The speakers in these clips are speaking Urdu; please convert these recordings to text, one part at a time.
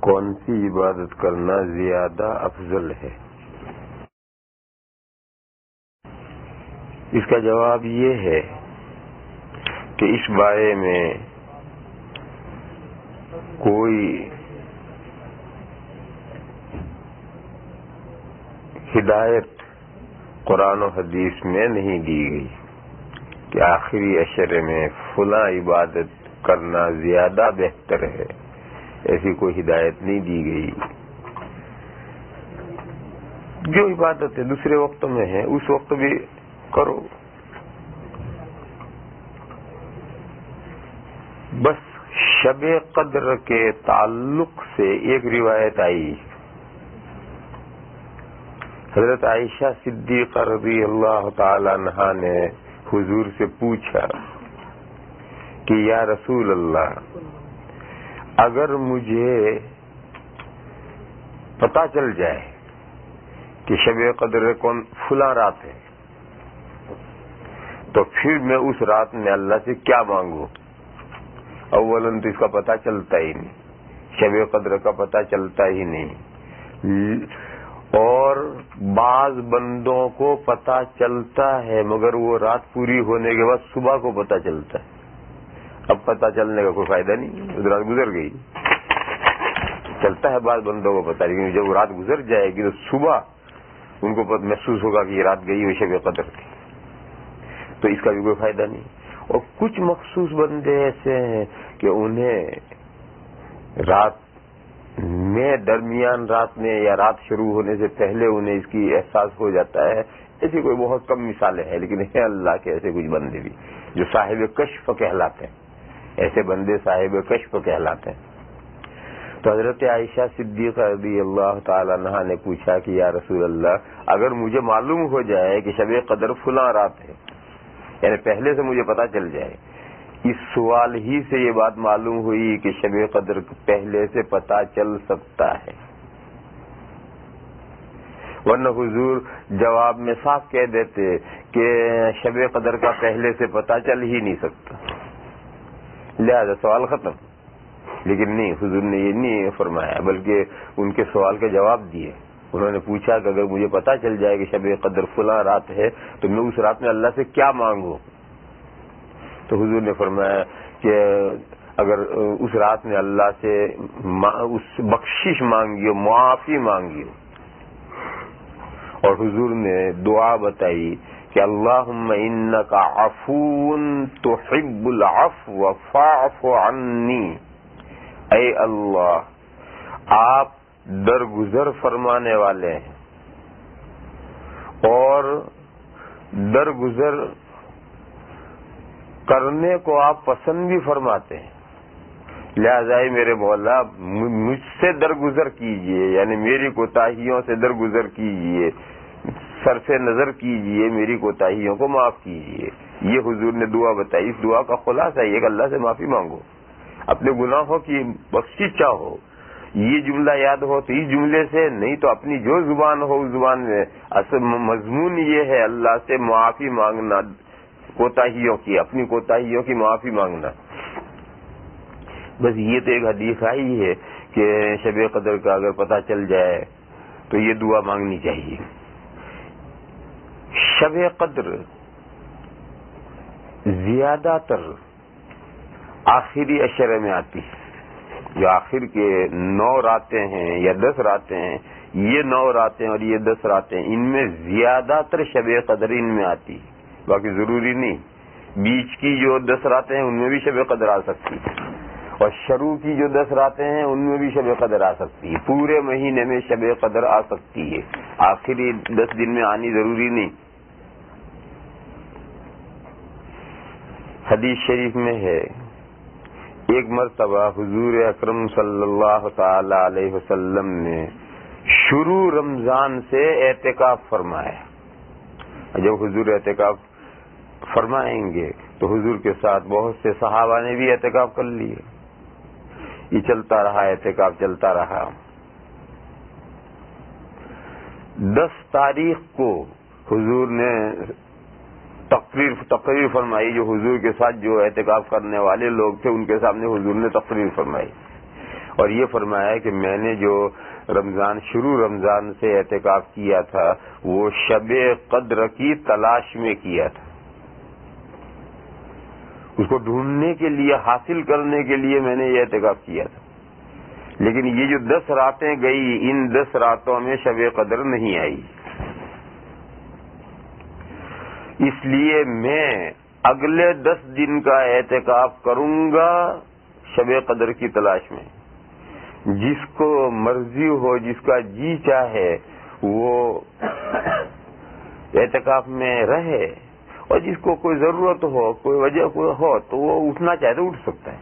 کون سی عبادت کرنا زیادہ افضل ہے؟ اس کا جواب یہ ہے کہ اس بارے میں کوئی ہدایت قرآن و حدیث میں نہیں دی گئی کہ آخری عشرے میں فلاں عبادت کرنا زیادہ بہتر ہے. ایسی کوئی ہدایت نہیں دی گئی. جو عبادت ہے دوسرے وقت میں ہے اس وقت بھی کرو. بس شب قدر کے تعلق سے ایک روایت آئی. حضرت عائشہ صدیقہ رضی اللہ تعالی عنہا نے حضور سے پوچھا کہ یا رسول اللہ، اگر مجھے پتا چل جائے کہ شب قدر کون فلاں رات ہے تو پھر میں اس رات میں اللہ سے کیا مانگوں؟ اولاً تو اس کا پتا چلتا ہی نہیں، شب قدر کا پتا چلتا ہی نہیں. اور بعض بندوں کو پتا چلتا ہے مگر وہ رات پوری ہونے کے بعد صبح کو پتا چلتا ہے. اب پتا چلنے کا کوئی فائدہ نہیں، رات گزر گئی. چلتا ہے بعض بندوں کو پتا، لیکن جب رات گزر جائے گی تو صبح ان کو محسوس ہوگا کہ یہ رات گئی ہوئی شب قدر تھی. تو اس کا بھی کوئی فائدہ نہیں. اور کچھ مخصوص بندے ایسے ہیں کہ انہیں رات میں درمیان رات میں یا رات شروع ہونے سے پہلے انہیں اس کی احساس ہو جاتا ہے. ایسی کوئی بہت کم مثالیں ہیں، لیکن ہیں اللہ کے ایسے کچھ بندے بھی جو صاحب کشف کہلاتے ہیں. ایسے بندے صاحب کشف کہلاتے ہیں. تو حضرت عائشہ صدیقہ رضی اللہ تعالی عنہا نے پوچھا کہ یا رسول اللہ، اگر مجھے معلوم ہو جائے کہ شب قدر فلاں رات ہے، یعنی پہلے سے مجھے پتا چل جائے. اس سوال ہی سے یہ بات معلوم ہوئی کہ شب قدر پہلے سے پتا چل سکتا ہے، ورنہ حضور جواب میں صاف کہہ دیتے کہ شب قدر کا پہلے سے پتا چل ہی نہیں سکتا، لہذا سوال ختم. لیکن نہیں، حضور نے یہ نہیں فرمایا، بلکہ ان کے سوال کے جواب دیے. انہوں نے پوچھا کہ اگر مجھے پتا چل جائے کہ شب قدر فلاں رات ہے تو میں اس رات میں اللہ سے کیا مانگوں؟ تو حضور نے فرمایا کہ اگر اس رات میں اللہ سے اس بخشش مانگیو، معافی مانگیو. اور حضور نے دعا بتائی کہ اللہم انک عفو تحب العفو فاعف عنی. اے اللہ، آپ درگزر فرمانے والے ہیں اور درگزر کرنے کو آپ پسند بھی فرماتے ہیں. لہذا میرے مولا مجھ سے درگزر کیجئے، یعنی میری کوتاہیوں سے درگزر کیجئے، صرف نظر کیجئے، میری کوتاہیوں کو معاف کیجئے. یہ حضور نے دعا بتائی. اس دعا کا خلاصہ یہ کہ اللہ سے معافی مانگو، اپنے گناہوں کی بخشش چاہو. یہ جملہ یاد ہو تو اس جملے سے، نہیں تو اپنی جو زبان ہو اس زبان میں. اصل مضمون یہ ہے اللہ سے معافی مانگنا کوتاہیوں کی، اپنی کوتاہیوں کی معافی مانگنا. بس یہ تو ایک حدیث آئی ہے کہ شب قدر کا اگر پتہ چل جائے تو یہ دعا مانگنی چاہیے. شب قدر زیادہ تر آخری عشرے میں آتی ہے. جو آخر کے 9 راتیں ہیں یا 10 راتیں ہیں، یہ 9 راتیں اور یہ 10 راتیں، ان میں زیادہ تر شب قدر ان میں آتی. باقی ضروری نہیں. بیچ کی جو 10 راتیں ہیں ان میں بھی شب قدر آ سکتی ہے، اور شروع کی جو 10 راتیں ہیں ان میں بھی شب قدر آ سکتی ہے. پورے مہینے میں شب قدر آ سکتی ہے، آخری 10 دن میں آنی ضروری نہیں. حدیث شریف میں ہے ایک مرتبہ حضور اکرم صلی اللہ تعالی علیہ وسلم نے شروع رمضان سے اعتکاف فرمایا. جب حضور اعتکاف فرمائیں گے تو حضور کے ساتھ بہت سے صحابہ نے بھی اعتکاف کر لیے. یہ چلتا رہا، اعتکاف چلتا رہا. 10 تاریخ کو حضور نے تقریر فرمائی. جو حضور کے ساتھ جو اعتکاف کرنے والے لوگ تھے ان کے سامنے حضور نے تقریر فرمائی اور یہ فرمایا کہ میں نے جو شروع رمضان سے اعتکاف کیا تھا وہ شب قدر کی تلاش میں کیا تھا، اس کو ڈھونڈنے کے لیے، حاصل کرنے کے لیے میں نے یہ اعتکاف کیا تھا. لیکن یہ جو 10 راتیں گئی، ان 10 راتوں میں شب قدر نہیں آئی. اس لیے میں اگلے 10 دن کا اعتکاف کروں گا شب قدر کی تلاش میں. جس کو مرضی ہو، جس کا جی چاہے وہ اعتکاف میں رہے، اور جس کو کوئی ضرورت ہو، کوئی وجہ ہو تو وہ اٹھنا چاہے تو اٹھ سکتا ہے.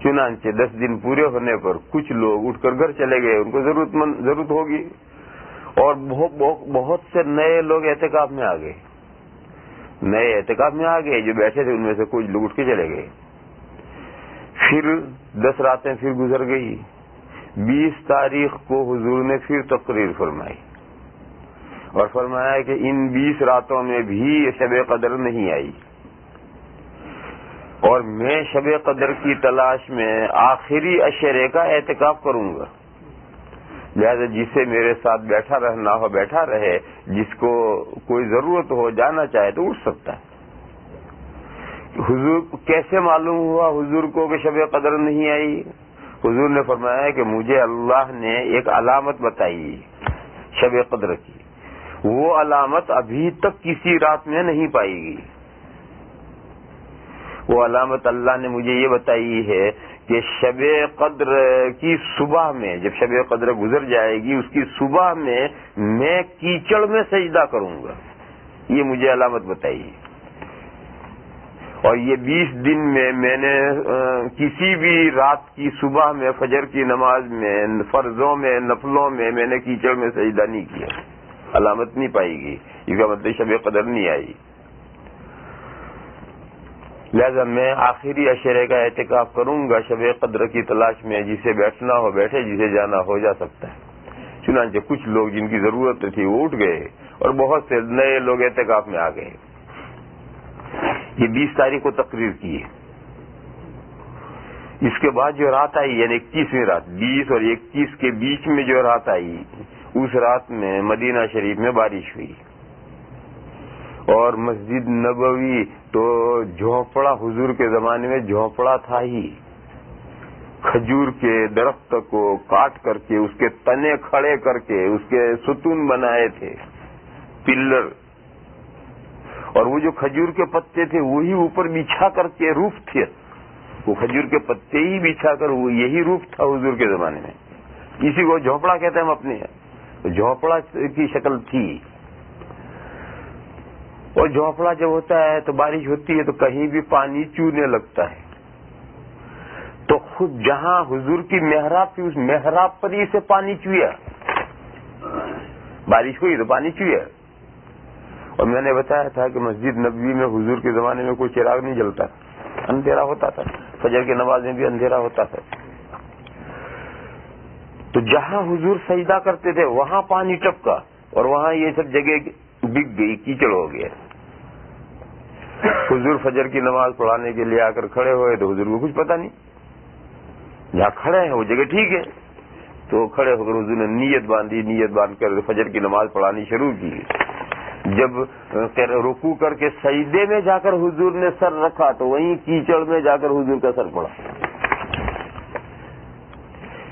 چنانچہ 10 دن پورے ہونے پر کچھ لوگ اٹھ کر گھر چلے گئے، ان کو ضرورت ہوگی، اور بہت سے نئے لوگ اعتکاف میں آ گئے. نئے اعتکاف میں آ گئے، جو بیٹھے تھے ان میں سے کچھ لوگ اٹھ کے چلے گئے. پھر 10 راتیں پھر گزر گئی. 20 تاریخ کو حضور نے پھر تقریر فرمائی اور فرمایا کہ ان 20 راتوں میں بھی شب قدر نہیں آئی، اور میں شب قدر کی تلاش میں آخری عشرے کا اعتکاف کروں گا. لہذا جسے میرے ساتھ بیٹھا رہنا ہو بیٹھا رہے، جس کو کوئی ضرورت ہو جانا چاہے تو اٹھ سکتا ہے. حضور کیسے معلوم ہوا حضور کو کہ شب قدر نہیں آئی؟ حضور نے فرمایا کہ مجھے اللہ نے ایک علامت بتائی شب قدر کی، وہ علامت ابھی تک کسی رات میں نہیں پائی گئی. وہ علامت اللہ نے مجھے یہ بتائی ہے کہ شب قدر کی صبح میں، جب شب قدر گزر جائے گی، اس کی صبح میں کیچڑ میں سجدہ کروں گا. یہ مجھے علامت بتائی. اور یہ 20 دن میں نے کسی بھی رات کی صبح میں، فجر کی نماز میں، فرضوں میں، نفلوں میں نے کیچڑ میں سجدہ نہیں کیا. علامت نہیں پائی گئی، اس کا مطلب شب قدر نہیں آئی. لہذا میں آخری عشرے کا اعتکاف کروں گا شب قدر کی تلاش میں. جسے بیٹھنا ہو بیٹھے، جسے جانا ہو جا سکتا ہے. چنانچہ کچھ لوگ جن کی ضرورت تھی وہ اٹھ گئے، اور بہت سے نئے لوگ اعتکاف میں آ گئے. یہ 20 تاریخ کو تقریر کی ہے. اس کے بعد جو رات آئی، یعنی 21ویں رات، 20 اور 21 کے بیچ میں جو رات آئی، اس رات میں مدینہ شریف میں بارش ہوئی. اور مسجد نبوی تو جھونپڑا، حضور کے زمانے میں جھونپڑا تھا ہی. کھجور کے درخت کو کاٹ کر کے، اس کے تنے کھڑے کر کے، اس کے ستون بنائے تھے، پلر. اور وہ جو کھجور کے پتے تھے وہی اوپر بچھا کر کے روف تھے. وہ کھجور کے پتے ہی بچھا کر، وہ یہی روف تھا حضور کے زمانے میں. اسی کو جھونپڑا کہتے ہیں ہم اپنے. جھونپڑا کی شکل تھی. اور جھونپڑا جب ہوتا ہے تو بارش ہوتی ہے تو کہیں بھی پانی چونے لگتا ہے. تو خود جہاں حضور کی محراب تھی، اس محراب پر ہی سے پانی چویا. بارش ہوئی تو پانی چویا. اور میں نے بتایا تھا کہ مسجد نبوی میں حضور کے زمانے میں کوئی چراغ نہیں جلتا، اندھیرا ہوتا تھا. فجر کی نماز میں بھی اندھیرا ہوتا تھا. تو جہاں حضور سجدہ کرتے تھے وہاں پانی ٹپکا، اور وہاں یہ سب جگہ بک گئی، کیچڑ ہو گیا. حضور فجر کی نماز پڑھانے کے لیے آ کر کھڑے ہوئے تو حضور کو کچھ پتا نہیں. جہاں کھڑے ہیں وہ جگہ ٹھیک ہے، تو کھڑے ہو کر حضور نے نیت باندھی. نیت باندھ کر فجر کی نماز پڑھانی شروع کی. جب رکوع کر کے سجدے میں جا کر حضور نے سر رکھا تو وہیں کیچڑ میں جا کر حضور کا سر پڑا.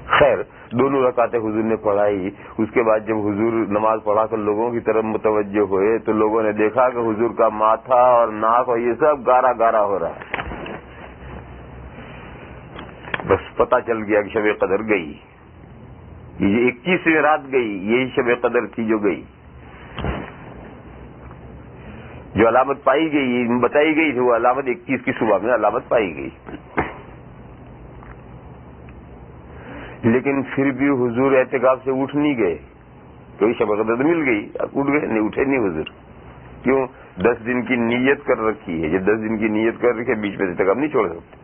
خیر، دونوں رکعتیں حضور نے پڑھائی. اس کے بعد جب حضور نماز پڑھا کر لوگوں کی طرف متوجہ ہوئے تو لوگوں نے دیکھا کہ حضور کا ماتھا اور ناک اور یہ سب گارا گارا ہو رہا ہے. بس پتہ چل گیا کہ شب قدر گئی. یہ 21ویں رات گئی، یہی شب قدر تھی جو گئی. جو علامت پائی گئی، بتائی گئی تھی، وہ علامت 21 کی صبح میں علامت پائی گئی. لیکن پھر بھی حضور اعتکاف سے اٹھ نہیں گئے. کوئی شب قدر تو مل گئی، اب اٹھ گئے نہیں، اٹھے نہیں حضور. کیوں؟ 10 دن کی نیت کر رکھی ہے. جب 10 دن کی نیت کر رکھی ہے، بیچ میں اعتکاف نہیں چھوڑ سکتے.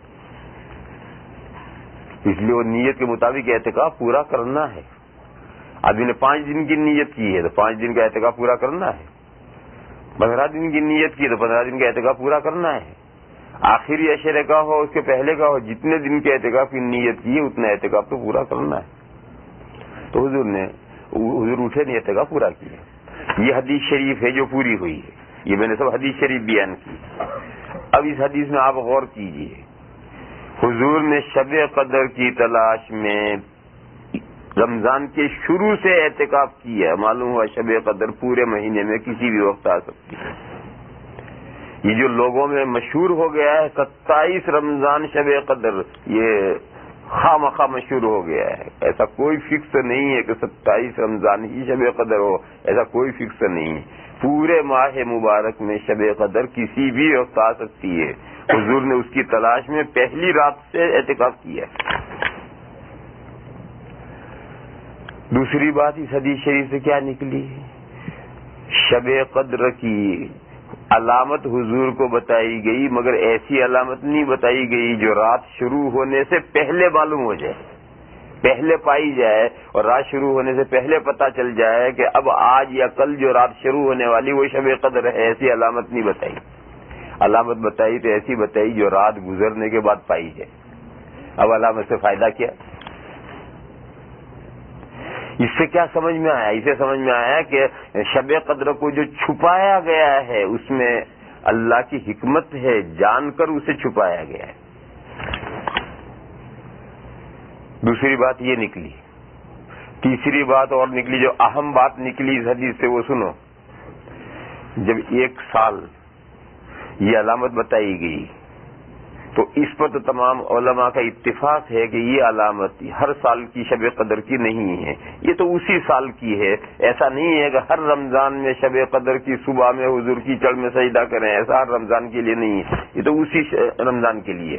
اس لیے وہ نیت کے مطابق اعتکاف پورا کرنا ہے. آدمی نے 5 دن کی نیت کی ہے تو 5 دن کا اعتکاف پورا کرنا ہے. 15 دن کی نیت کی تو 15 دن کا اعتکاف پورا کرنا ہے. آخری عشرے کا ہو اس کے پہلے کا ہو، جتنے دن کے اعتکاف کی نیت کی ہے اتنا اعتکاف تو پورا کرنا ہے. تو حضور اٹھے نہیں، اعتکاف پورا کیا. یہ حدیث شریف ہے جو پوری ہوئی ہے. یہ میں نے سب حدیث شریف بیان کی. اب اس حدیث میں آپ غور کیجئے. حضور نے شب قدر کی تلاش میں رمضان کے شروع سے اعتکاف کیا. معلوم ہوا شب قدر پورے مہینے میں کسی بھی وقت آ سکتی ہے. یہ جو لوگوں میں مشہور ہو گیا ہے 27 رمضان شب قدر، یہ خواہ مخواہ مشہور ہو گیا ہے. ایسا کوئی فکس نہیں ہے کہ 27 رمضان ہی شب قدر ہو، ایسا کوئی فکس نہیں ہے. پورے ماہ مبارک میں شب قدر کسی بھی وقت آ سکتی ہے. حضور نے اس کی تلاش میں پہلی رات سے اعتکاف کیا. دوسری بات اس حدیث شریف سے کیا نکلی؟ شب قدر کی علامت حضور کو بتائی گئی، مگر ایسی علامت نہیں بتائی گئی جو رات شروع ہونے سے پہلے معلوم ہو جائے، پہلے پائی جائے، اور رات شروع ہونے سے پہلے پتہ چل جائے کہ اب آج یا کل جو رات شروع ہونے والی وہ شب قدر ہے. ایسی علامت نہیں بتائی. علامت بتائی تو ایسی بتائی جو رات گزرنے کے بعد پائی جائے. اب علامت سے فائدہ کیا؟ اس سے کیا سمجھ میں آیا؟ اسے سمجھ میں آیا کہ شب قدر کو جو چھپایا گیا ہے اس میں اللہ کی حکمت ہے، جان کر اسے چھپایا گیا ہے. دوسری بات یہ نکلی. تیسری بات اور نکلی، جو اہم بات نکلی اس حدیث سے وہ سنو. جب 1 سال یہ علامت بتائی گئی تو اس پر تو تمام علماء کا اتفاق ہے کہ یہ علامت ہر سال کی شب قدر کی نہیں ہے، یہ تو اسی سال کی ہے. ایسا نہیں ہے کہ ہر رمضان میں شب قدر کی صبح میں حضور کی چڑھ میں سجدہ کریں، ایسا ہر رمضان کے لیے نہیں ہے، یہ تو اسی رمضان کے لیے.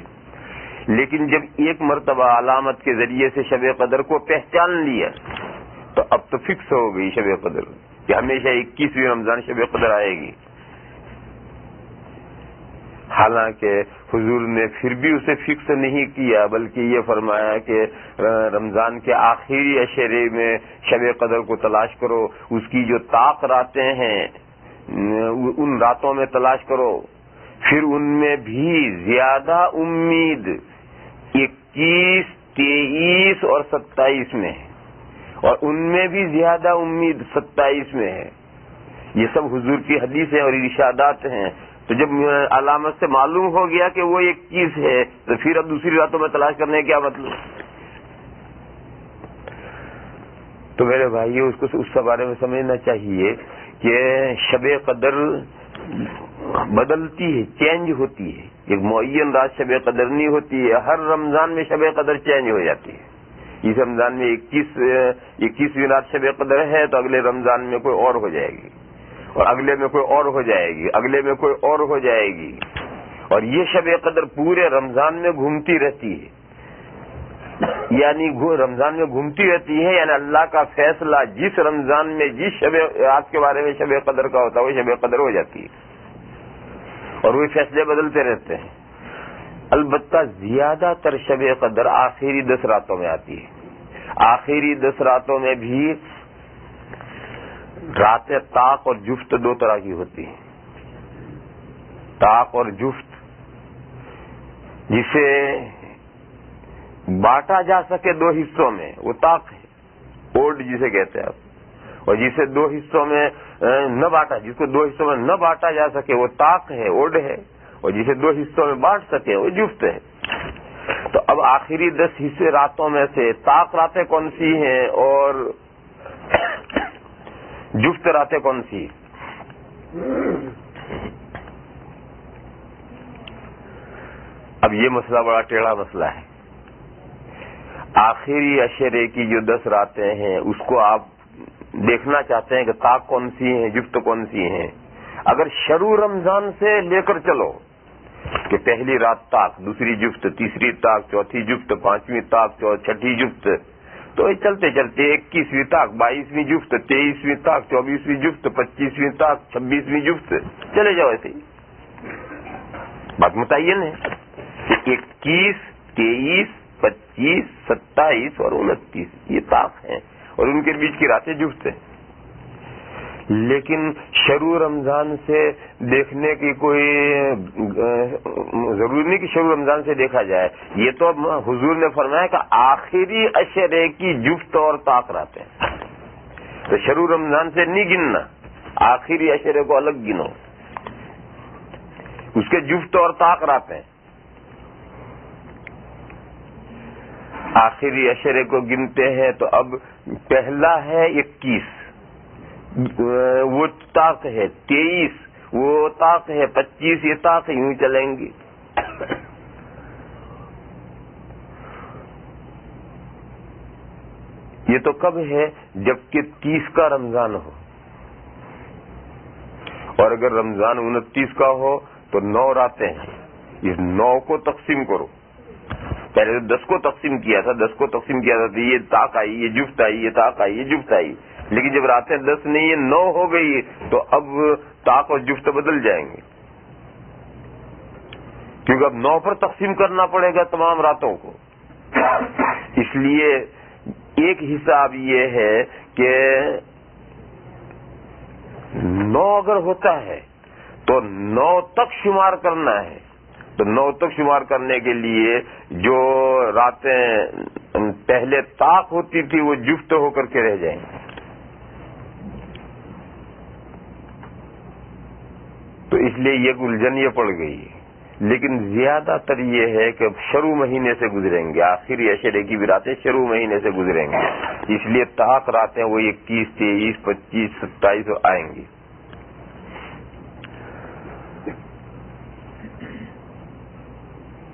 لیکن جب ایک مرتبہ علامت کے ذریعے سے شب قدر کو پہچان لیا تو اب تو فکس ہو گئی شب قدر کہ ہمیشہ 21ویں رمضان شب قدر آئے گی. حالانکہ حضور نے پھر بھی اسے فکس نہیں کیا، بلکہ یہ فرمایا کہ رمضان کے آخری عشرے میں شب قدر کو تلاش کرو. اس کی جو طاق راتیں ہیں ان راتوں میں تلاش کرو. پھر ان میں بھی زیادہ امید 21، 23 اور 27 میں ہے، اور ان میں بھی زیادہ امید 27 میں ہے. یہ سب حضور کی حدیث ہیں اور ارشادات ہیں. تو جب علامت سے معلوم ہو گیا کہ وہ 21 ہے تو پھر اب دوسری راتوں میں تلاش کرنے کا کیا مطلب؟ تو میرے بھائیو اس بارے میں سمجھنا چاہیے کہ شب قدر بدلتی ہے، چینج ہوتی ہے. ایک معین رات شب قدر نہیں ہوتی ہے، ہر رمضان میں شب قدر چینج ہو جاتی ہے. اس رمضان میں 21ویں رات شب قدر ہے تو اگلے رمضان میں کوئی اور ہو جائے گی، اور اگلے میں کوئی اور ہو جائے گی، اگلے میں کوئی اور ہو جائے گی. اور یہ شب قدر پورے رمضان میں گھومتی رہتی ہے. یعنی رمضان میں گھومتی رہتی ہے، یعنی اللہ کا فیصلہ جس رمضان میں جس شب رات کے بارے میں شب قدر کا ہوتا ہے وہ شب قدر ہو جاتی ہے، اور وہ فیصلے بدلتے رہتے ہیں. البتہ زیادہ تر شب قدر آخری 10 راتوں میں آتی ہے. آخری 10 راتوں میں بھی راتیں طاق اور جفت 2 طرح کی ہوتی ہیں. طاق اور جفت جسے بانٹا جا سکے 2 حصوں میں وہ طاق ہے، اوڈ جسے کہتے ہیں آپ. اور جسے 2 حصوں میں نہ بانٹا، جس کو 2 حصوں میں نہ بانٹا جا سکے وہ طاق ہے، اوڈ ہے. اور جسے 2 حصوں میں بانٹ سکے وہ جفت ہے. تو اب آخری 10 حصے راتوں میں سے طاق راتیں کون سی ہیں اور جفت راتیں کون سی؟ اب یہ مسئلہ بڑا ٹیڑھا مسئلہ ہے. آخری عشرے کی جو 10 راتیں ہیں اس کو آپ دیکھنا چاہتے ہیں کہ طاق کون سی ہیں، جفت کون سی ہیں. اگر شروع رمضان سے لے کر چلو کہ پہلی رات طاق، دوسری جفت، تیسری طاق، چوتھی جفت، 5ویں طاق، چھٹی جفت، تو یہ چلتے چلتے 21ویں طاق، 22ویں جفت، 23ویں طاق، 24ویں جفت، 25ویں طاق، 26ویں جفت، چلے جاؤ ایسے ہی. بات متعین ہے کہ 21، 23، 25، 27 اور 29 یہ طاق ہیں اور ان کے بیچ کی راتیں جفت ہیں. لیکن شروع رمضان سے دیکھنے کی کوئی ضروری نہیں کہ شروع رمضان سے دیکھا جائے. یہ تو حضور نے فرمایا کہ آخری عشرے کی جفت اور طاق راتیں ہیں، تو شروع رمضان سے نہیں گننا، آخری عشرے کو الگ گنو، اس کے جفت اور طاق راتیں. آخری عشرے کو گنتے ہیں تو اب پہلا ہے 21، وہ طاق ہے 23، وہ طاق ہے 25، یہ طاق یوں چلیں گی. یہ تو کب ہے؟ جبکہ 30 کا رمضان ہو، اور اگر رمضان 29 کا ہو تو 9 راتیں ہیں. اس 9 کو تقسیم کرو. پہلے 10 کو تقسیم کیا تھا، 10 کو تقسیم کیا تھا تو یہ طاق آئی، یہ جفت آئی، یہ طاق آئی، یہ جفت آئی. لیکن جب راتیں 10 نہیں، یہ 9 ہو گئی تو اب طاق اور جفت بدل جائیں گے، کیونکہ اب 9 پر تقسیم کرنا پڑے گا تمام راتوں کو. اس لیے ایک حساب یہ ہے کہ 9 اگر ہوتا ہے تو 9 تک شمار کرنا ہے. تو 9 تک شمار کرنے کے لیے جو راتیں پہلے طاق ہوتی تھی وہ جفت ہو کر کے رہ جائیں گے. تو اس لیے یہ الجھن یہ پڑ گئی ہے. لیکن زیادہ تر یہ ہے کہ شروع مہینے سے گزریں گے، آخری عشرے کی بھی راتیں شروع مہینے سے گزریں گے. اس لیے طاق راتیں وہ 21، 23، 25، 27 آئیں گی.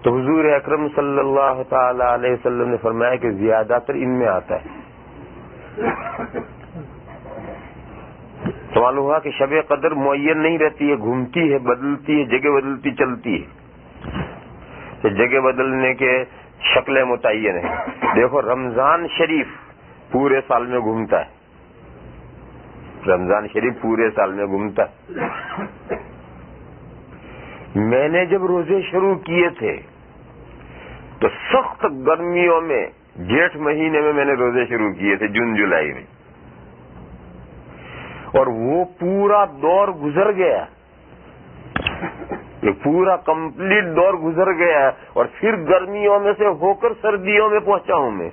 تو حضور اکرم صلی اللہ تعالی علیہ وسلم نے فرمایا کہ زیادہ تر ان میں آتا ہے. تو معلوم ہوا کہ شب قدر معین نہیں رہتی ہے، گھومتی ہے، بدلتی ہے، جگہ بدلتی چلتی ہے. تو جگہ بدلنے کے شکلیں متعین ہیں. دیکھو رمضان شریف پورے سال میں گھومتا ہے، رمضان شریف پورے سال میں گھومتا ہے. میں نے جب روزے شروع کیے تھے تو سخت گرمیوں میں جیٹھ مہینے میں نے روزے شروع کیے تھے، جون جولائی میں، اور وہ پورا دور گزر گیا، یہ پورا کمپلیٹ دور گزر گیا، اور پھر گرمیوں میں سے ہو کر سردیوں میں پہنچا ہوں میں.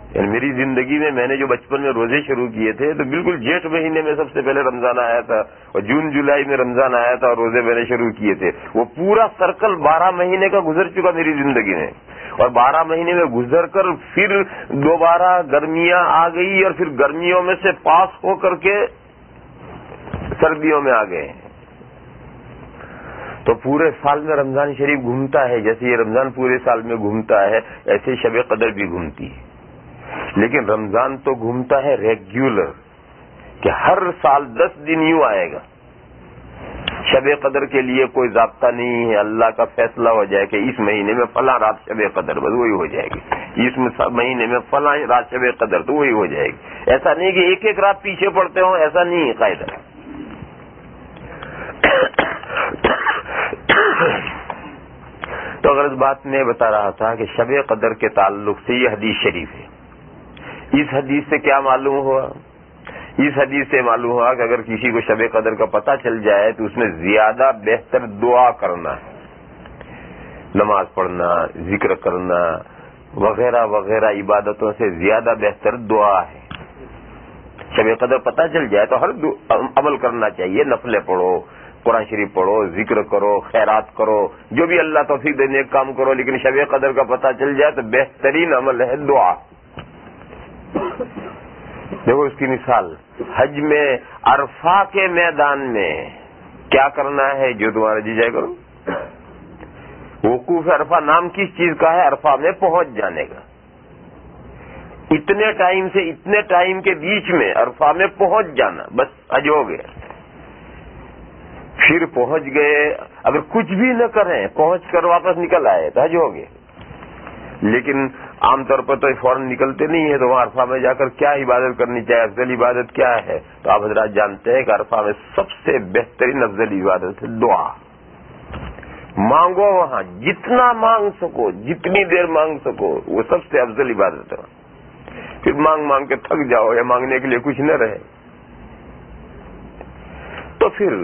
یعنی میری زندگی میں نے جو بچپن میں روزے شروع کیے تھے تو بالکل جیٹھ مہینے میں سب سے پہلے رمضان آیا تھا، اور جون جولائی میں رمضان آیا تھا اور روزے میں نے شروع کیے تھے. وہ پورا سرکل 12 مہینے کا گزر چکا میری زندگی میں، اور 12 مہینے میں گزر کر پھر دوبارہ گرمیاں آ گئی، اور پھر گرمیوں میں سے پاس ہو کر کے سردیوں میں آ گئے. تو پورے سال میں رمضان شریف گھومتا ہے، جیسے یہ رمضان پورے سال میں گھومتا ہے ایسے شب قدر بھی گھومتی ہے. لیکن رمضان تو گھومتا ہے ریگولر، کہ ہر سال 10 دن یوں آئے گا. شب قدر کے لیے کوئی ضابطہ نہیں ہے، اللہ کا فیصلہ ہو جائے کہ اس مہینے میں فلاں رات شب قدر، بس وہی ہو جائے گی. اس مہینے میں فلاں رات شب قدر، تو وہی ہو جائے گی. ایسا نہیں کہ ایک ایک رات پیچھے پڑتے ہوں، ایسا نہیں ہے قاعدہ. تو اگر اس بات میں بتا رہا تھا کہ شب قدر کے تعلق سے یہ حدیث شریف ہے. اس حدیث سے کیا معلوم ہوا؟ اس حدیث سے معلوم ہوا کہ اگر کسی کو شب قدر کا پتہ چل جائے تو اس میں زیادہ بہتر دعا کرنا ہے، نماز پڑھنا، ذکر کرنا وغیرہ وغیرہ عبادتوں سے زیادہ بہتر دعا ہے. شب قدر پتہ چل جائے تو ہر عمل کرنا چاہیے، نفلیں پڑھو، قرآن شریف پڑھو، ذکر کرو، خیرات کرو، جو بھی اللہ توفیق دینے کا کام کرو. لیکن شب قدر کا پتہ چل جائے تو بہترین عمل ہے دعا. دیکھو اس کی مثال، حج میں عرفہ کے میدان میں کیا کرنا ہے جو تمہارا جی جائے کرو. وقوف عرفہ نام کس چیز کا ہے؟ عرفہ میں پہنچ جانے کا. اتنے ٹائم سے اتنے ٹائم کے بیچ میں عرفہ میں پہنچ جانا، بس حج ہو گیا. پھر پہنچ گئے، اگر کچھ بھی نہ کریں، پہنچ کر واپس نکل آئے تو حج ہو گئے. لیکن عام طور پر تو فوراً نکلتے نہیں ہیں، تو وہاں عرفہ میں جا کر کیا عبادت کرنی چاہیے، افضل عبادت کیا ہے؟ تو آپ حضرات جانتے ہیں کہ عرفہ میں سب سے بہترین افضل عبادت ہے دعا. مانگو، وہاں جتنا مانگ سکو، جتنی دیر مانگ سکو، وہ سب سے افضل عبادت ہے. پھر مانگ مانگ کے تھک جاؤ یا مانگنے کے لیے کچھ نہ رہے، تو پھر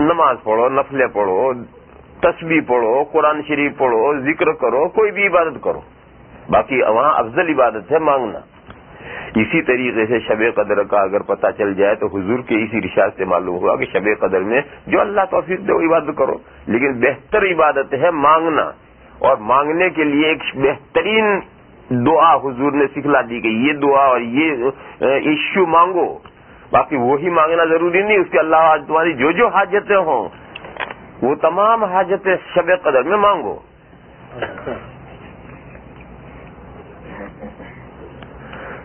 نماز پڑھو، نفلیں پڑھو، تسبیح پڑھو، قرآن شریف پڑھو، ذکر کرو، کوئی بھی عبادت کرو، باقی وہاں افضل عبادت ہے مانگنا۔ اسی طریقے سے شب قدر کا اگر پتہ چل جائے تو حضور کے اسی ارشاد سے معلوم ہوا کہ شب قدر میں جو اللہ توفیق دے وہ عبادت کرو، لیکن بہتر عبادت ہے مانگنا، اور مانگنے کے لیے ایک بہترین دعا حضور نے سکھلا دی کہ یہ دعا اور یہ ایشو مانگو، باقی وہی مانگنا ضروری نہیں، اس کے علاوہ تمہاری جو جو حاجتیں ہوں وہ تمام حاجتیں شب قدر میں مانگو۔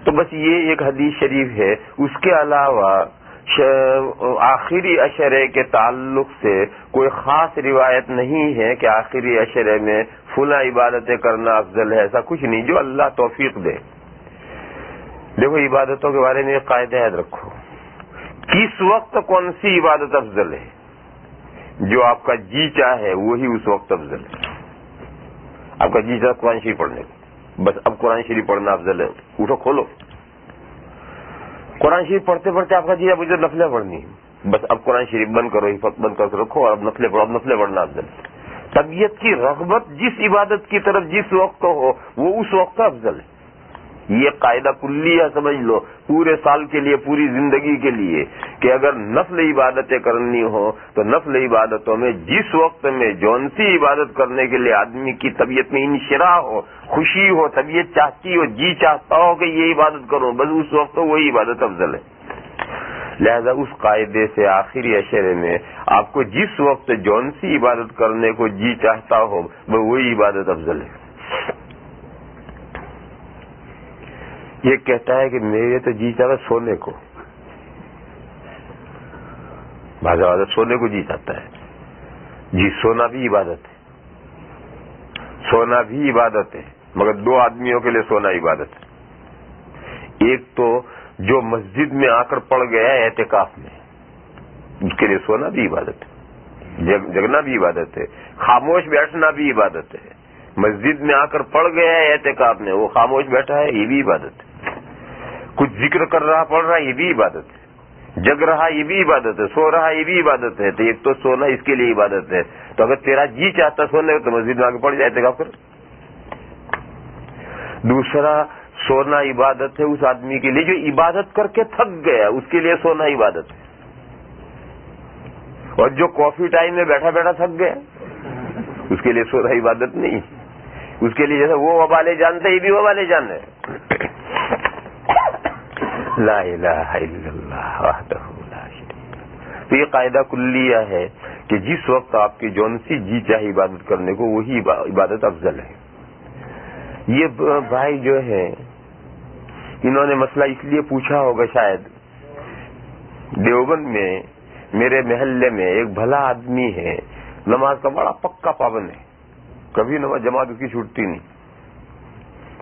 تو بس یہ ایک حدیث شریف ہے۔ اس کے علاوہ آخری عشرے کے تعلق سے کوئی خاص روایت نہیں ہے کہ آخری عشرے میں فلاں عبادتیں کرنا افضل ہے، ایسا کچھ نہیں، جو اللہ توفیق دے۔ دیکھو عبادتوں کے بارے میں ایک قاعدہ یاد رکھو، کس وقت کون سی عبادت افضل ہے، جو آپ کا جی چاہے وہی اس وقت افضل ہے۔ آپ کا جی چاہے قرآن شریف پڑھنے کو، بس اب قرآن شریف پڑھنا افضل ہے، اٹھو کھولو قرآن شریف پڑھتے پڑھتے آپ کا جی اب مجھے نفلیں پڑھنی، بس اب قرآن شریف بند کرو، حفاظت بند کر کے رکھو اور اب نفلیں پڑھو، اب نفلیں پڑھنا افضل ہے۔ طبیعت کی رغبت جس عبادت کی طرف جس وقت ہو وہ اس وقت افضل ہے۔ یہ قاعدہ کلیہ سمجھ لو پورے سال کے لیے، پوری زندگی کے لیے، کہ اگر نفل عبادتیں کرنی ہو تو نفل عبادتوں میں جس وقت میں جون سی عبادت کرنے کے لیے آدمی کی طبیعت میں انشراح ہو، خوشی ہو، طبیعت چاہتی ہو، جی چاہتا ہو کہ یہ عبادت کرو، بس اس وقت وہی عبادت افضل ہے۔ لہذا اس قاعدے سے آخری عشرے میں آپ کو جس وقت جون سی عبادت کرنے کو جی چاہتا ہو وہی عبادت افضل ہے۔ یہ کہتا ہے کہ میرے تو جی چاہتا سونے کو، بعض عبادت سونے کو جی چاہتا ہے، جی سونا بھی عبادت ہے، سونا بھی عبادت ہے، مگر دو آدمیوں کے لیے سونا عبادت ہے۔ ایک تو جو مسجد میں آ کر پڑ گیا ہے اعتکاف میں، اس کے لیے سونا بھی عبادت ہے، جگنا بھی عبادت ہے، خاموش بیٹھنا بھی عبادت ہے۔ مسجد میں آ کر پڑ گیا ہے اعتکاف میں، وہ خاموش بیٹھا ہے، یہ بھی عبادت ہے۔ کچھ ذکر کر رہا، پڑھ رہا، یہ بھی عبادت ہے۔ جگ رہا، یہ بھی عبادت ہے۔ سو رہا، یہ بھی عبادت ہے۔ تو ایک تو سونا اس کے لیے عبادت ہے، تو اگر تیرا جی چاہتا سونے تو مسجد میں آ کے پڑھ جائے اعتکاف کر۔ دوسرا سونا عبادت ہے اس آدمی کے لیے جو عبادت کر کے تھک گیا، اس کے لیے سونا عبادت ہے۔ اور جو کافی ٹائم میں بیٹھا بیٹھا تھک گیا، اس کے لیے سونا عبادت نہیں، اس کے لیے جیسے وہ وبالے جانتے یہ بھی وبالے جان رہے۔ لا الہ الا اللہ وحدہ لا شریک لہ۔ تو یہ قاعدہ کلیہ ہے کہ جس وقت آپ کی جون سی جی چاہے عبادت کرنے کو وہی عبادت افضل ہے۔ یہ بھائی جو ہیں انہوں نے مسئلہ اس لیے پوچھا ہوگا شاید، دیوبند میں میرے محلے میں ایک بھلا آدمی ہے، نماز کا بڑا پکا پابند ہے، کبھی نماز جماعت اس کی چھوٹتی نہیں۔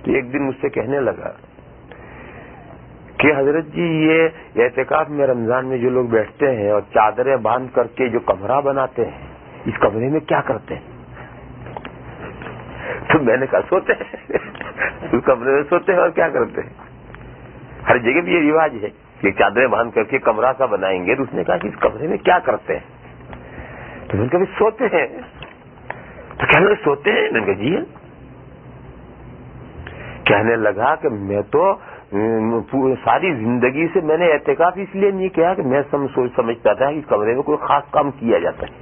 تو ایک دن مجھ سے کہنے لگا کہ حضرت جی یہ اعتکاف میں رمضان میں جو لوگ بیٹھتے ہیں اور چادریں باندھ کر کے جو کمرہ بناتے ہیں، اس کمرے میں کیا کرتے ہیں؟ تو میں نے کہا سوتے ہیں، اس کمرے میں سوتے ہیں اور کیا کرتے ہیں۔ ہر جگہ بھی یہ رواج ہے کہ چادریں باندھ کر کے کمرہ سا بنائیں گے، تو اس نے کہا کہ اس کمرے میں کیا کرتے ہیں؟ تو میں نے کہا سوتے ہیں۔ تو کہنے لگے سوتے ہیں؟ میں نے کہا جی۔ کہنے لگا کہ میں تو ساری زندگی سے میں نے اعتکاف اس لیے نہیں کیا کہ میں سمجھتا تھا کہ اس کمرے میں کوئی خاص کام کیا جاتا ہے،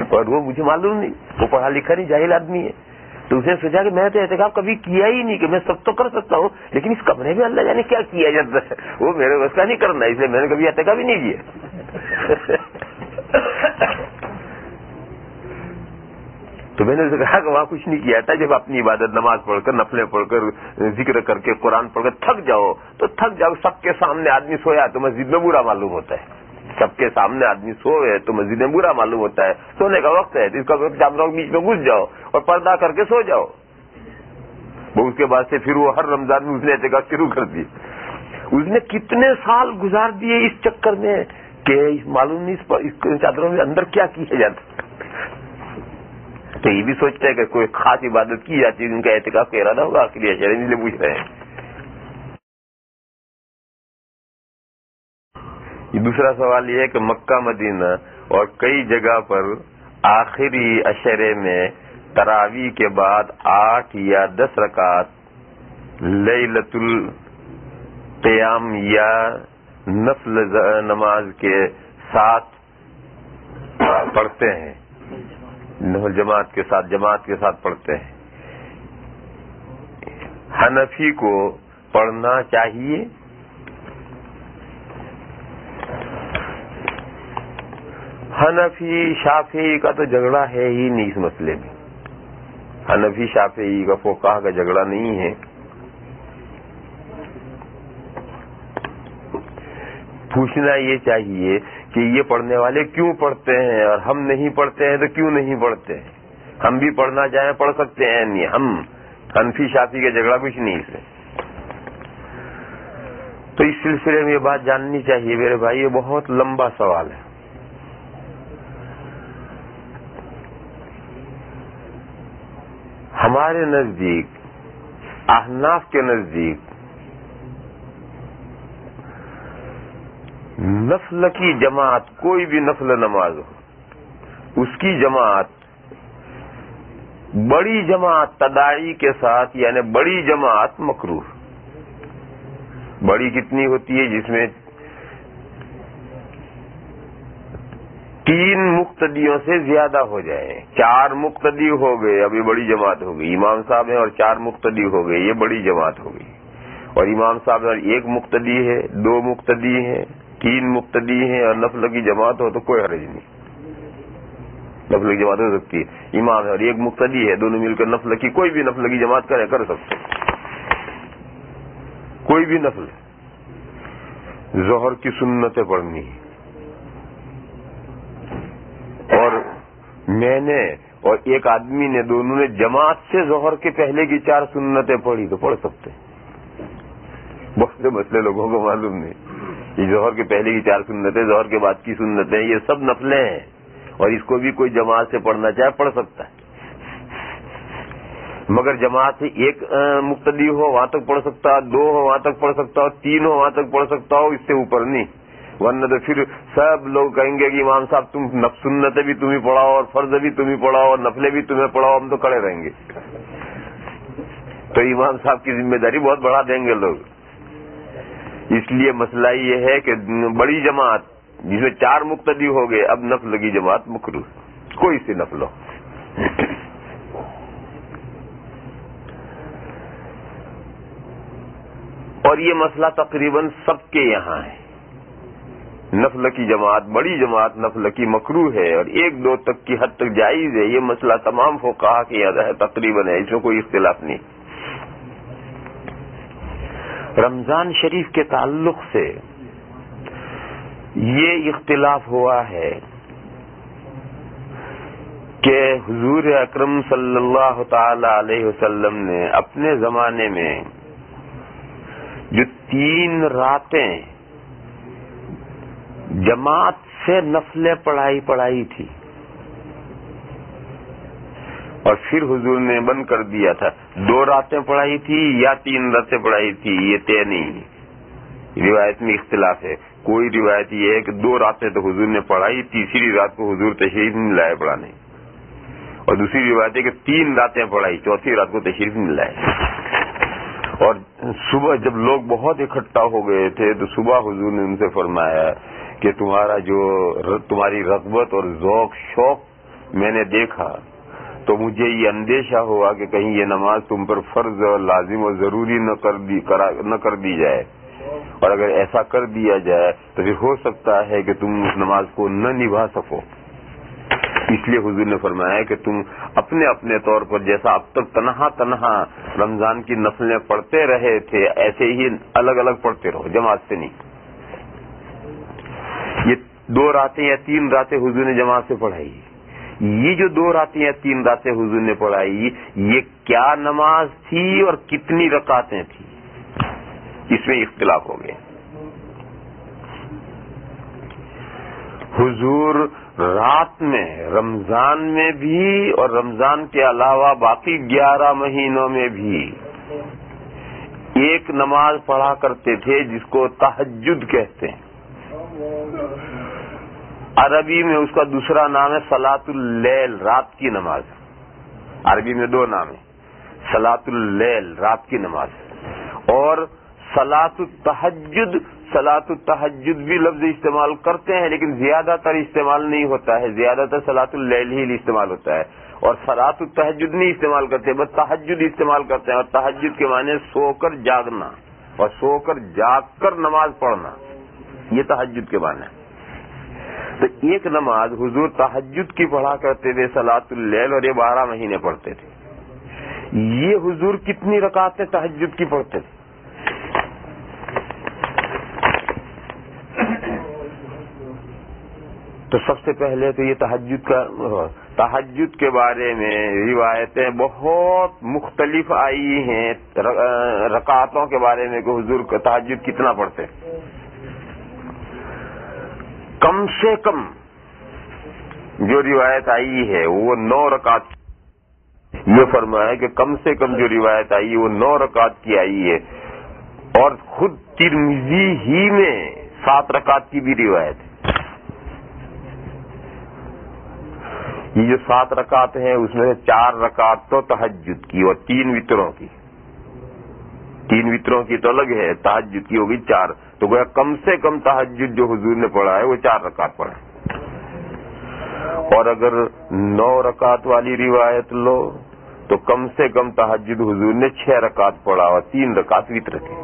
اور وہ مجھے معلوم نہیں، وہ پڑھا لکھا نہیں، جاہل آدمی ہے۔ تو اس نے سوچا کہ میں تو اعتکاف کبھی کیا ہی نہیں، کہ میں سب تو کر سکتا ہوں لیکن اس کمرے میں اللہ جانے کیا کیا جاتا ہے، وہ میرے بس کا نہیں کرنا، اس لیے میں نے کبھی اعتکاف ہی نہیں کیا۔ تو میں نے کہا کہ وہاں کچھ نہیں کیا تھا، جب اپنی عبادت نماز پڑھ کر، نفلیں پڑھ کر، ذکر کر کے، قرآن پڑھ کر تھک جاؤ تو تھک جاؤ۔ سب کے سامنے آدمی سویا تو مسجد میں برا معلوم ہوتا ہے، سب کے سامنے آدمی سوئے تو مسجد میں برا معلوم ہوتا ہے، سونے کا وقت ہے، اس کا چادروں کے بیچ میں گھس جاؤ اور پردہ کر کے سو جاؤ۔ وہ اس کے بعد سے پھر وہ ہر رمضان میں اس نے اعتکاف شروع کر دی۔ اس نے کتنے سال گزار دیے اس چکر میں کہ معلوم نہیں اس چادروں میں اندر کیا کیا جاتا۔ تو یہ بھی سوچتا ہے کہ کوئی خاص عبادت کی جاتی ہے، ان کا اعتکاف کا ارادہ ہوگا، آخری عشرے میں پوچھ رہے ہیں۔ دوسرا سوال یہ ہے کہ مکہ مدینہ اور کئی جگہ پر آخری عشرے میں تراویح کے بعد 8 یا 10 رکعت لیلۃ القیام یا نفل نماز کے ساتھ پڑھتے ہیں، جماعت کے ساتھ پڑھتے ہیں۔ حنفی کو پڑھنا چاہیے؟ حنفی شافعی کا تو جھگڑا ہے ہی نہیں اس مسئلے میں، حنفی شافعی کا فقہا کا جھگڑا نہیں ہے۔ پوچھنا یہ چاہیے کہ یہ پڑھنے والے کیوں پڑھتے ہیں اور ہم نہیں پڑھتے ہیں تو کیوں نہیں پڑھتے ہیں؟ ہم بھی پڑھنا چاہیں پڑھ سکتے ہیں، نہیں ہم حنفی شافعی کا جھگڑا کچھ نہیں اس میں۔ تو اس سلسلے میں یہ بات جاننی چاہیے میرے بھائی، یہ بہت لمبا سوال ہے۔ ہمارے نزدیک، احناف کے نزدیک، نفل کی جماعت، کوئی بھی نفل نماز ہو، اس کی جماعت بڑی جماعت تداعی کے ساتھ، یعنی بڑی جماعت مکروہ۔ بڑی کتنی ہوتی ہے؟ جس میں 3 مقتدیوں سے زیادہ ہو جائیں، 4 مقتدی ہو گئے، اب یہ بڑی جماعت ہو گئی۔ امام صاحب ہیں اور 4 مقتدی ہو گئے، یہ بڑی جماعت ہو گئی۔ اور امام صاحب اور 1 مقتدی ہے، 2 مقتدی ہیں، 3 مقتدی ہیں اور نفل کی جماعت ہو تو کوئی حرج نہیں، نفل کی جماعت ہو سکتی ہے۔ امام ہے اور 1 مقتدی ہے، دونوں مل کر نفل کی، کوئی بھی نفل کی جماعت کر سکتے، کوئی بھی نفل۔ ظہر کی سنتیں پڑھنی اور میں نے اور ایک آدمی نے، دونوں نے جماعت سے ظہر کے پہلے کی 4 سنتیں پڑھی تو پڑھ سکتے ہیں۔ بہت سے مسئلے لوگوں کو معلوم نہیں، یہ ظہر کے پہلے کی 4 سنتیں، ظہر کے بعد کی سنتیں، یہ سب نفلیں ہیں اور اس کو بھی کوئی جماعت سے پڑھنا چاہے پڑھ سکتا ہے، مگر جماعت سے 1 مقتدی ہو وہاں تک پڑھ سکتا، 2 ہو وہاں تک پڑھ سکتا ہو، 3 ہو وہاں تک پڑھ سکتا ہو، اس سے اوپر نہیں، ورنہ تو پھر سب لوگ کہیں گے کہ امام صاحب تم سنتیں بھی تمہیں پڑھاؤ اور فرض بھی تمہیں پڑھاؤ اور نفلیں بھی تمہیں پڑھاؤ، ہم تو کھڑے رہیں گے۔ تو امام صاحب کی ذمہ داری بہت بڑھا دیں گے لوگ۔ اس لیے مسئلہ یہ ہے کہ بڑی جماعت جس میں 4 مقتدی ہو گئے، اب نفل کی جماعت مکروہ، کوئی سی نفل ہو۔ اور یہ مسئلہ تقریباً سب کے یہاں ہے، نفل کی جماعت، بڑی جماعت نفل کی مکروہ ہے اور 1-2 تک کی حد تک جائز ہے، یہ مسئلہ تمام فقہا کے یہاں ہے تقریباً، ہے، اس میں کوئی اختلاف نہیں۔ رمضان شریف کے تعلق سے یہ اختلاف ہوا ہے کہ حضور اکرم صلی اللہ تعالی علیہ وسلم نے اپنے زمانے میں جو 3 راتیں جماعت سے نفلیں پڑھائی تھی اور پھر حضور نے بند کر دیا تھا، 2 راتیں پڑھائی تھی یا 3 راتیں پڑھائی تھی، یہ طے نہیں، روایت میں اختلاف ہے۔ کوئی روایت یہ ہے کہ 2 راتیں تو حضور نے پڑھائی، تیسری رات کو حضور تشریف نہیں لائے پڑھانے، اور دوسری روایت ہے کہ 3 راتیں پڑھائی، چوتھی رات کو تشریف نہیں لائے۔ اور صبح جب لوگ بہت اکٹھا ہو گئے تھے تو صبح حضور نے ان سے فرمایا کہ تمہاری رغبت اور ذوق شوق میں نے دیکھا تو مجھے یہ اندیشہ ہوا کہ کہیں یہ نماز تم پر فرض اور لازم اور ضروری نہ کر دی جائے، اور اگر ایسا کر دیا جائے تو پھر ہو سکتا ہے کہ تم اس نماز کو نہ نبھا سکو۔ اس لیے حضور نے فرمایا کہ تم اپنے اپنے طور پر جیسا اب تک تنہا رمضان کی نفلیں پڑھتے رہے تھے، ایسے ہی الگ الگ پڑھتے رہو، جماعت سے نہیں۔ یہ 2 راتیں یا 3 راتیں حضور نے جماعت سے پڑھائی، یہ جو 2 راتیں یا 3 راتیں حضور نے پڑھائی، یہ کیا نماز تھی اور کتنی رکعتیں تھیں، اس میں اختلاف ہو گیا۔ حضور رات میں رمضان میں بھی اور رمضان کے علاوہ باقی 11 مہینوں میں بھی ایک نماز پڑھا کرتے تھے جس کو تہجد کہتے ہیں۔ عربی میں اس کا دوسرا نام ہے صلاۃ اللیل، رات کی نماز. عربی میں دو نام ہیں، صلاۃ اللیل رات کی نماز، اور صلاۃ التہجد. صلاۃ التہجد بھی لفظ استعمال کرتے ہیں لیکن زیادہ تر استعمال نہیں ہوتا ہے، زیادہ تر صلاۃ اللیل ہی استعمال ہوتا ہے، اور صلاۃ التہجد نہیں استعمال کرتے، بس تہجد استعمال کرتے ہیں. اور تہجد کے معنی سو کر جاگنا اور سو کر جاگ کر نماز پڑھنا، یہ تہجد کے معنی ہے. تو ایک نماز حضور تہجد کی پڑھا کرتے تھے صلاۃ اللیل، اور یہ 12 مہینے پڑھتے تھے. یہ حضور کتنی رکعتیں تہجد کی پڑھتے تھے؟ تو سب سے پہلے تو یہ تہجد کے بارے میں روایتیں بہت مختلف آئی ہیں رکعتوں کے بارے میں کہ حضور کا تہجد کتنا پڑھتے. کم سے کم جو روایت آئی ہے وہ 9 رکعت. یہ فرمایا کہ کم سے کم جو روایت آئی ہے وہ 9 رکعت کی آئی ہے، اور خود ترمذی ہی میں 7 رکعت کی بھی روایت ہے. یہ جو 7 رکعت ہیں اس میں سے 4 رکعت تو تہجد کی اور 3 وتروں کی. 3 وتروں کی تو الگ ہے، تہجد کی ہوگی 4. تو گویا کم سے کم تہجد جو حضور نے پڑھا ہے وہ 4 رکعت پڑھا. اور اگر 9 رکعت والی روایت لو تو کم سے کم تہجد حضور نے 6 رکعت پڑھا اور 3 رکعت وتر کی.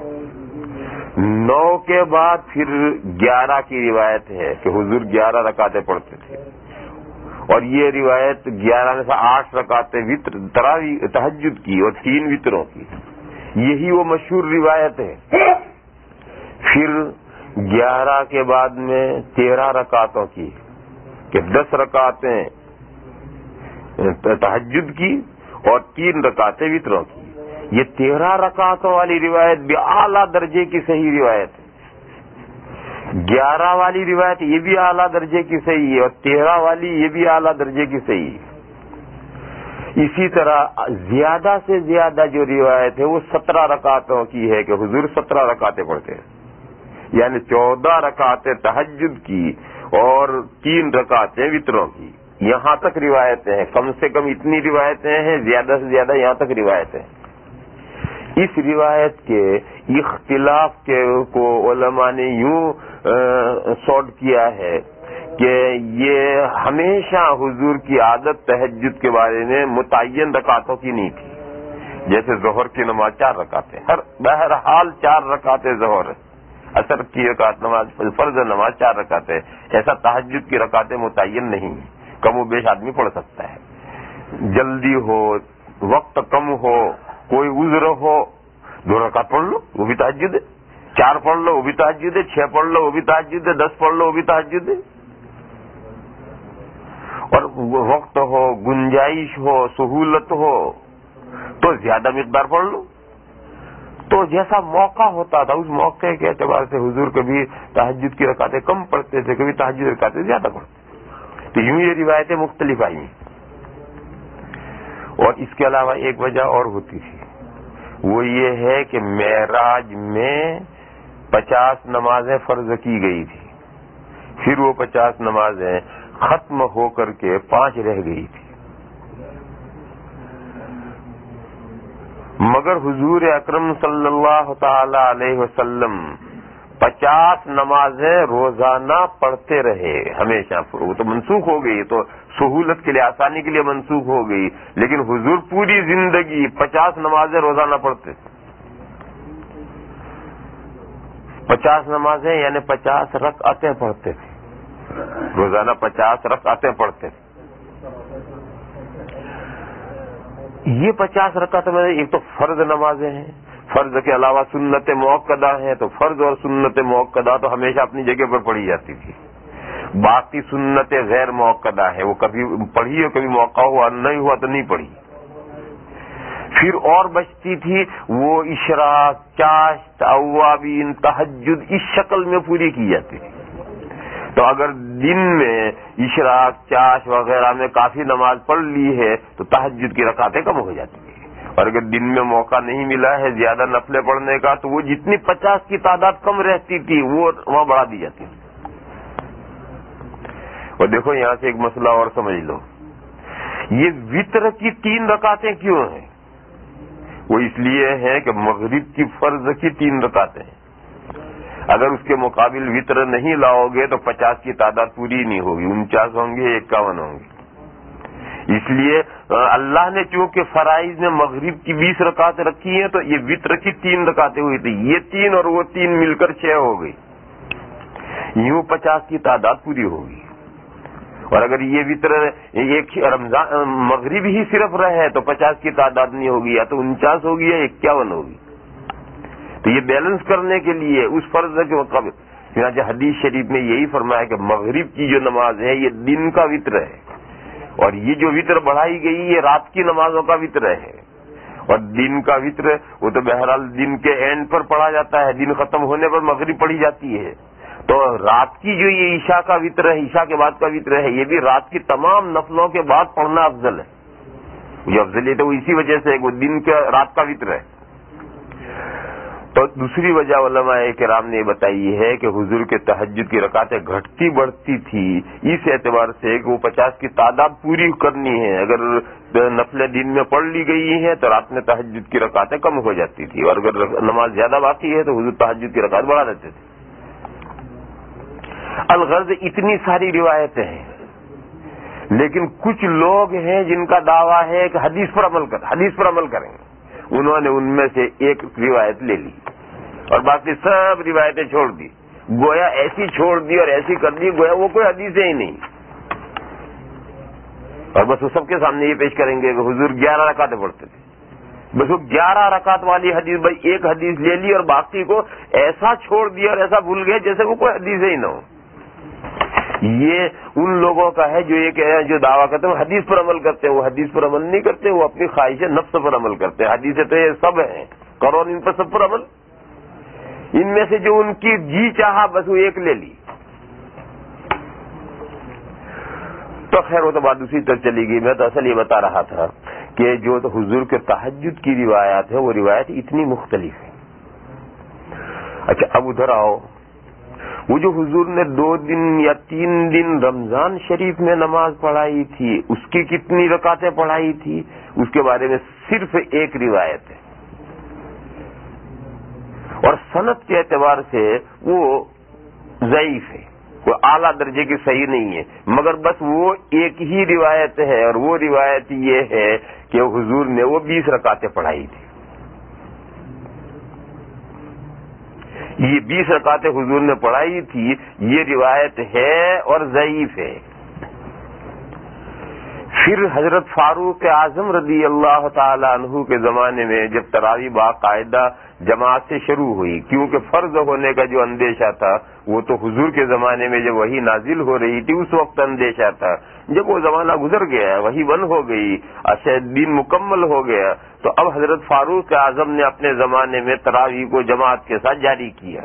9 کے بعد پھر 11 کی روایت ہے کہ حضور 11 رکعتیں پڑھتے تھے، اور یہ روایت 11 میں سے 8 رکعتیں وتر تراویح تہجد کی اور 3 وتروں کی. یہی وہ مشہور روایت ہے. پھر 11 کے بعد میں 13 رکعتوں کی کہ 10 رکعتیں تہجد کی اور 3 رکعتیں وتروں کی. یہ 13 رکعتوں والی روایت بھی اعلیٰ درجے کی صحیح روایت ہے. 11 والی روایت یہ بھی اعلیٰ درجے کی صحیح ہے، اور 13 والی یہ بھی اعلیٰ درجے کی صحیح ہے. اسی طرح زیادہ سے زیادہ جو روایت ہے وہ 17 رکعتوں کی ہے کہ حضور 17 رکعتیں پڑھتے ہیں، یعنی 14 رکعتیں تہجد کی اور 3 رکعتیں وتروں کی. یہاں تک روایتیں ہیں، کم سے کم اتنی روایتیں ہیں، زیادہ سے زیادہ یہاں تک روایتیں. اس روایت کے اختلاف کو علماء نے یوں سارٹ کیا ہے کہ یہ ہمیشہ حضور کی عادت تہجد کے بارے میں متعین رکعتوں کی نہیں تھی. جیسے ظہر کی نماز 4 رکعتیں، بہرحال 4 رکعتیں ظہر، عصر کی رکعت نماز فرض نماز 4 رکعتیں، ایسا تہجد کی رکعتیں متعین نہیں، کم و بیش آدمی پڑھ سکتا ہے. جلدی ہو، وقت کم ہو، کوئی عذر ہو، 2 رکعت پڑھ لو وہ بھی تہجد ہے، 4 پڑھ لو وہ بھی تہجد ہے، 6 پڑھ لو وہ بھی تہجد ہے، 10 پڑھ لو وہ بھی تہجد ہے. اور وقت ہو، گنجائش ہو، سہولت ہو تو زیادہ مقدار پڑھ لو. تو جیسا موقع ہوتا تھا اس موقع کے اعتبار سے حضور کبھی تہجد کی رکعتیں کم پڑھتے تھے، کبھی تہجد کی رکعتیں زیادہ پڑھتے. تو یوں یہ روایتیں مختلف آئی ہیں. اور اس کے علاوہ ایک وجہ اور ہوتی تھی، وہ یہ ہے کہ معراج میں 50 نمازیں فرض کی گئی تھی، پھر وہ 50 نمازیں ختم ہو کر کے 5 رہ گئی تھی. مگر حضور اکرم صلی اللہ تعالی علیہ وسلم 50 نمازیں روزانہ پڑھتے رہے ہمیشہ. وہ تو منسوخ ہو گئی، تو سہولت کے لیے، آسانی کے لیے منسوخ ہو گئی، لیکن حضور پوری زندگی 50 نمازیں روزانہ پڑھتے تھے. 50 نمازیں یعنی 50 رکعتیں پڑھتے تھے روزانہ، 50 رکعتیں پڑھتے تھے. یہ 50 رکعتیں میں ایک تو فرض نمازیں ہیں، فرض کے علاوہ سنت موقدہ ہیں، تو فرض اور سنت موقدہ تو ہمیشہ اپنی جگہ پر پڑھی جاتی تھی. باقی سنت غیر موقدہ ہے، وہ کبھی پڑھی اور کبھی موقع ہوا نہیں ہوا تو نہیں پڑھی. پھر اور بچتی تھی وہ اشراق، چاشت، اوابین، تہجد اس شکل میں پوری کی جاتی تھی. تو اگر دن میں اشراق، چاش وغیرہ میں کافی نماز پڑھ لی ہے تو تہجد کی رکعتیں کم ہو جاتی ہیں. اور اگر دن میں موقع نہیں ملا ہے زیادہ نفلیں پڑھنے کا تو وہ جتنی 50 کی تعداد کم رہتی تھی وہ وہاں بڑھا دی جاتی تھی. اور دیکھو یہاں سے ایک مسئلہ اور سمجھ لو، یہ وطر کی 3 رکعتیں کیوں ہیں؟ وہ اس لیے ہیں کہ مغرب کی فرض کی 3 رکعتیں ہیں، اگر اس کے مقابل وطر نہیں لاؤ گے تو 50 کی تعداد پوری نہیں ہوگی، 49 ہوں گے، 51 ہوں گے۔ اس لیے اللہ نے چونکہ فرائض میں مغرب کی 20 رکعتیں رکھی ہیں تو یہ وطر کی 3 رکعتیں ہوئی تھی، یہ 3 اور وہ 3 مل کر 6 ہو گئی، یوں 50 کی تعداد پوری ہوگی۔ اور اگر یہ وطر ایک رمضان مغرب ہی صرف رہے تو 50 کی تعداد نہیں ہوگی، یا تو 49 ہوگی یا 51 ہوگی۔ تو یہ بیلنس کرنے کے لیے اس فرض کے مقابل چنانچہ حدیث شریف میں یہی فرمایا کہ مغرب کی جو نماز ہے یہ دن کا وطر ہے، اور یہ جو وطر بڑھائی گئی یہ رات کی نمازوں کا وطر ہے۔ اور دن کا وطر وہ تو بہرحال دن کے اینڈ پر پڑھا جاتا ہے، دن ختم ہونے پر مغرب پڑھی جاتی ہے۔ تو رات کی جو یہ عشاء کا وطر ہے، عشاء کے بعد کا وطر ہے، یہ بھی رات کی تمام نفلوں کے بعد پڑھنا افضل ہے۔ جو افضلیت ہے وہ اسی وجہ سے وہ دن کا رات کا وطر ہے۔ تو دوسری وجہ علماء کرام نے بتائی ہے کہ حضور کے تہجد کی رکعتیں گھٹتی بڑھتی تھی اس اعتبار سے کہ وہ 50 کی تعداد پوری کرنی ہے، اگر نفلیں دن میں پڑھ لی گئی ہیں تو رات میں تہجد کی رکعتیں کم ہو جاتی تھی، اور اگر نماز زیادہ باقی ہے تو حضور تہجد کی رکعت بڑھا دیتے تھے۔ الغرض اتنی ساری روایتیں ہیں، لیکن کچھ لوگ ہیں جن کا دعویٰ ہے کہ حدیث پر عمل کریں گے، انہوں نے ان میں سے ایک روایت لے لی اور باقی سب روایتیں چھوڑ دی، گویا ایسی چھوڑ دی اور ایسی کر دی گویا وہ کوئی حدیث ہی نہیں، اور بس وہ سب کے سامنے یہ پیش کریں گے کہ حضور 11 رکعتیں پڑھتے تھے، بس وہ 11 رکعت والی حدیث بھائی ایک حدیث لے لی اور باقی کو ایسا چھوڑ دیا اور ایسا بھول گئے جیسے وہ کوئی حدیث ہی نہ ہو۔ یہ ان لوگوں کا ہے جو دعویٰ کرتے ہیں وہ حدیث پر عمل کرتے ہیں، وہ حدیث پر عمل نہیں کرتے، وہ اپنی خواہش نفس پر عمل کرتے ہیں۔ حدیثیں تو یہ سب ہیں، کرو ان پر سب پر عمل، ان میں سے جو ان کی جی چاہا بس وہ ایک لے لی۔ تو خیر وہ تو بات دوسری طرف چلی گئی، میں تو اصل یہ بتا رہا تھا کہ جو تو حضور کے تہجد کی روایات ہے وہ روایت اتنی مختلف ہے۔ اچھا اب ادھر آؤ، وہ جو حضور نے 2 دن یا 3 دن رمضان شریف میں نماز پڑھائی تھی اس کی کتنی رکعتیں پڑھائی تھی اس کے بارے میں صرف ایک روایت ہے، اور سند کے اعتبار سے وہ ضعیف ہے، کوئی اعلیٰ درجے کی صحیح نہیں ہے، مگر بس وہ ایک ہی روایت ہے، اور وہ روایت یہ ہے کہ حضور نے وہ 20 رکعتیں پڑھائی تھی۔ یہ 20 رکعتیں حضور نے پڑھائی تھی، یہ روایت ہے اور ضعیف ہے۔ پھر حضرت فاروق اعظم رضی اللہ تعالی عنہ کے زمانے میں جب تراویح باقاعدہ جماعت سے شروع ہوئی، کیونکہ فرض ہونے کا جو اندیشہ تھا وہ تو حضور کے زمانے میں جب وحی نازل ہو رہی تھی اس وقت اندیشہ تھا، جب وہ زمانہ گزر گیا، وحی بند ہو گئی، دین مکمل ہو گیا، تو اب حضرت فاروق اعظم نے اپنے زمانے میں تراویح کو جماعت کے ساتھ جاری کیا۔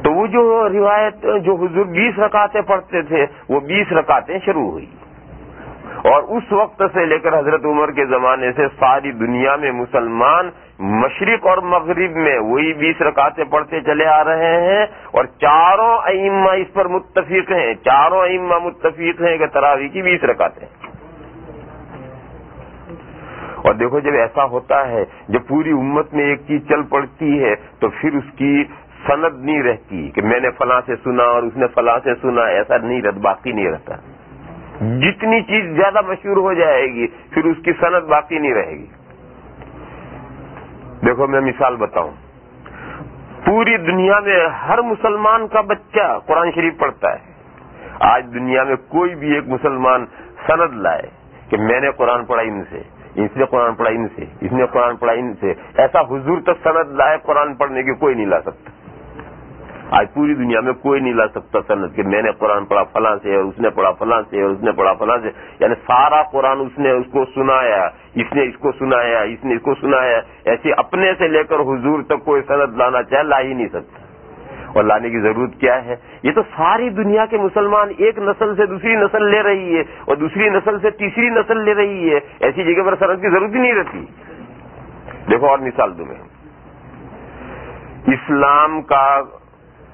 تو وہ جو روایت جو حضور 20 رکعتیں پڑھتے تھے وہ 20 رکعتیں شروع ہوئی، اور اس وقت سے لے کر حضرت عمر کے زمانے سے ساری دنیا میں مسلمان مشرق اور مغرب میں وہی 20 رکعتیں پڑھتے چلے آ رہے ہیں، اور چاروں ائمہ اس پر متفق ہیں، چاروں ائمہ متفق ہیں کہ تراویح کی 20 رکعتیں۔ اور دیکھو جب ایسا ہوتا ہے، جب پوری امت میں ایک چیز چل پڑتی ہے تو پھر اس کی سند نہیں رہتی کہ میں نے فلاں سے سنا اور اس نے فلاں سے سنا، ایسا نہیں رہتا، باقی نہیں رہتا۔ جتنی چیز زیادہ مشہور ہو جائے گی پھر اس کی سند باقی نہیں رہے گی۔ دیکھو میں مثال بتاؤں، پوری دنیا میں ہر مسلمان کا بچہ قرآن شریف پڑھتا ہے، آج دنیا میں کوئی بھی ایک مسلمان سند لائے کہ میں نے قرآن پڑھا ان سے، اس نے قرآن پڑھا ان سے، اس نے قرآن پڑھا ان سے، ایسا حضور تک سند لائے قرآن پڑھنے کی کوئی نہیں لا سکتا۔ آج پوری دنیا میں کوئی نہیں لا سکتا سند کہ میں نے قرآن پڑھا فلاں سے اور اس نے پڑھا فلاں سے اور اس نے پڑھا فلاں سے، یعنی سارا قرآن اس نے اس کو سنایا، اس نے اس کو سنایا، اس نے اس کو سنایا، ایسے اپنے سے لے کر حضور تک کوئی سند لانا چاہے لا ہی نہیں سکتا۔ اور لانے کی ضرورت کیا ہے؟ یہ تو ساری دنیا کے مسلمان ایک نسل سے دوسری نسل لے رہی ہے اور دوسری نسل سے تیسری نسل لے رہی ہے، ایسی جگہ پر سند کی ضرورت ہی نہیں رہتی۔ دیکھو اور مثال دوں میں، اسلام کا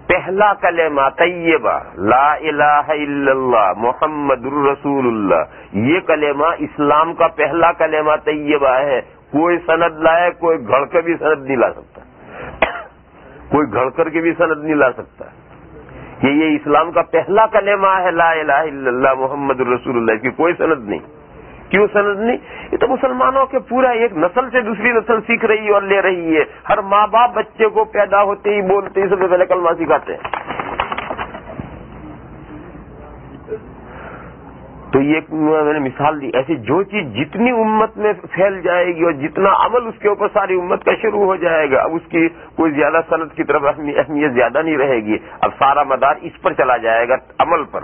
پہلا کلمہ طیبہ لا الہ الا اللہ محمد الرسول اللہ، یہ کلمہ اسلام کا پہلا کلمہ طیبہ ہے. کوئی سند لائے، کوئی گھڑ کر بھی سند نہیں لا سکتا، کوئی گھڑ کر کے بھی سند نہیں لا سکتا کہ یہ اسلام کا پہلا کلمہ ہے لا الہ الا اللہ محمد الرسول اللہ. اس کی کوئی سند نہیں. کیوں سند نہیں؟ یہ تو مسلمانوں کے پورا ایک نسل سے دوسری نسل سیکھ رہی ہے اور لے رہی ہے. ہر ماں باپ بچے کو پیدا ہوتے ہی بولتے ہی سب سے پہلے کلمہ سکھاتے ہیں. تو یہ میں نے مثال دی. ایسے جو چیز جتنی امت میں پھیل جائے گی اور جتنا عمل اس کے اوپر ساری امت کا شروع ہو جائے گا، اب اس کی کوئی زیادہ سند کی طرف اہمیت زیادہ نہیں رہے گی. اب سارا مدار اس پر چلا جائے گا، عمل پر.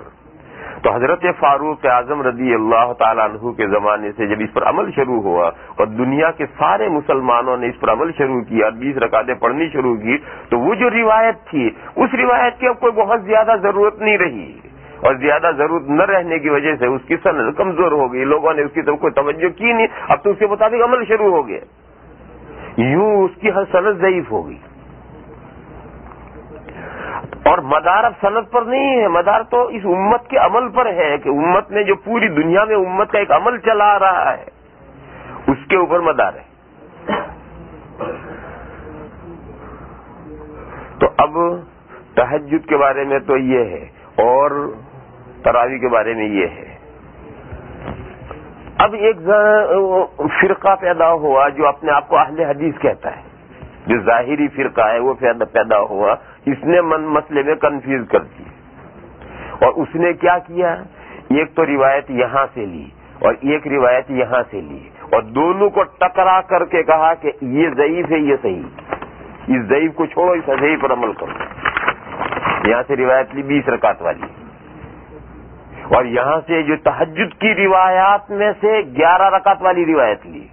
تو حضرت فاروق اعظم رضی اللہ تعالیٰ عنہ کے زمانے سے جب اس پر عمل شروع ہوا اور دنیا کے سارے مسلمانوں نے اس پر عمل شروع کیا اور 20 رکعتیں پڑھنی شروع کی، تو وہ جو روایت تھی اس روایت کی اب کوئی بہت زیادہ ضرورت نہیں رہی، اور زیادہ ضرورت نہ رہنے کی وجہ سے اس کی سند کمزور ہو گئی. لوگوں نے اس کی طرف کوئی توجہ کی نہیں. اب تو اس کے مطابق عمل شروع ہو گیا، یوں اس کی ہر سند ضعیف ہو گئی. اور مدار اب سند پر نہیں ہے، مدار تو اس امت کے عمل پر ہے کہ امت نے جو پوری دنیا میں امت کا ایک عمل چلا رہا ہے اس کے اوپر مدار ہے. تو اب تہجد کے بارے میں تو یہ ہے، اور تراویح کے بارے میں یہ ہے. اب ایک فرقہ پیدا ہوا جو اپنے آپ کو اہل حدیث کہتا ہے، جو ظاہری فرقہ ہے وہ پیدا ہوا. اس نے مسئلے میں کنفیوز کر دی، اور اس نے کیا کیا، ایک تو روایت یہاں سے لی اور ایک روایت یہاں سے لی، اور دونوں کو ٹکرا کر کے کہا کہ یہ ضعیف ہے یہ صحیح، اس ضعیف کو چھوڑو اس صحیح پر عمل کرو. یہاں سے روایت لی 20 رکعت والی، اور یہاں سے جو تہجد کی روایات میں سے 11 رکعت والی روایت لی،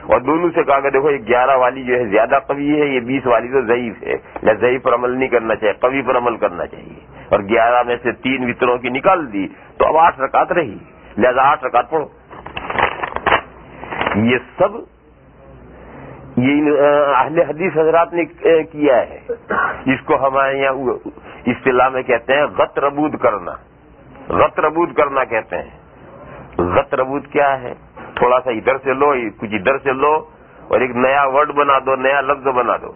اور دونوں سے کہا کہ دیکھو یہ 11 والی جو ہے زیادہ قوی ہے، یہ 20 والی تو ضعیف ہے، یا ضعیف پر عمل نہیں کرنا چاہیے، قوی پر عمل کرنا چاہیے. اور 11 میں سے 3 وطروں کی نکال دی تو اب 8 رکعت رہی، لہذا 8 رکعت پڑھو. یہ سب یہ اہل حدیث حضرات نے کیا ہے. اس کو ہمارے یہاں اصطلاح میں کہتے ہیں غط ربود کرنا. غط ربود کرنا کہتے ہیں. غط ربود کیا ہے؟ تھوڑا سا ادھر سے لو، کچھ ادھر سے لو، اور ایک نیا ورڈ بنا دو، نیا لفظ بنا دو.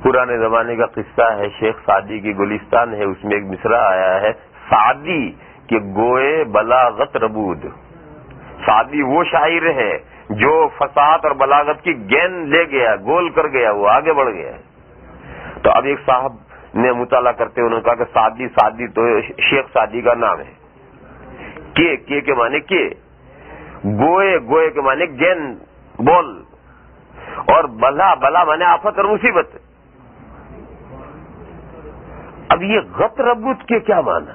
پرانے زمانے کا قصہ ہے، شیخ سعدی کی گلستان ہے، اس میں ایک مصرع آیا ہے، سعدی کہ گوئے بلاغت ربود. سعدی وہ شاعر ہے جو فصاحت اور بلاغت کی گیند لے گیا، گول کر گیا، وہ آگے بڑھ گیا. تو اب ایک صاحب نے مطالعہ کرتے انہوں نے کہا کہ سعدی تو شیخ سعدی کا نام ہے. کے معنی کے، گوئے کے معنی گیند بول، اور بلا معنی آفت اور مصیبت. اب یہ غط ربوت کے کیا معنی؟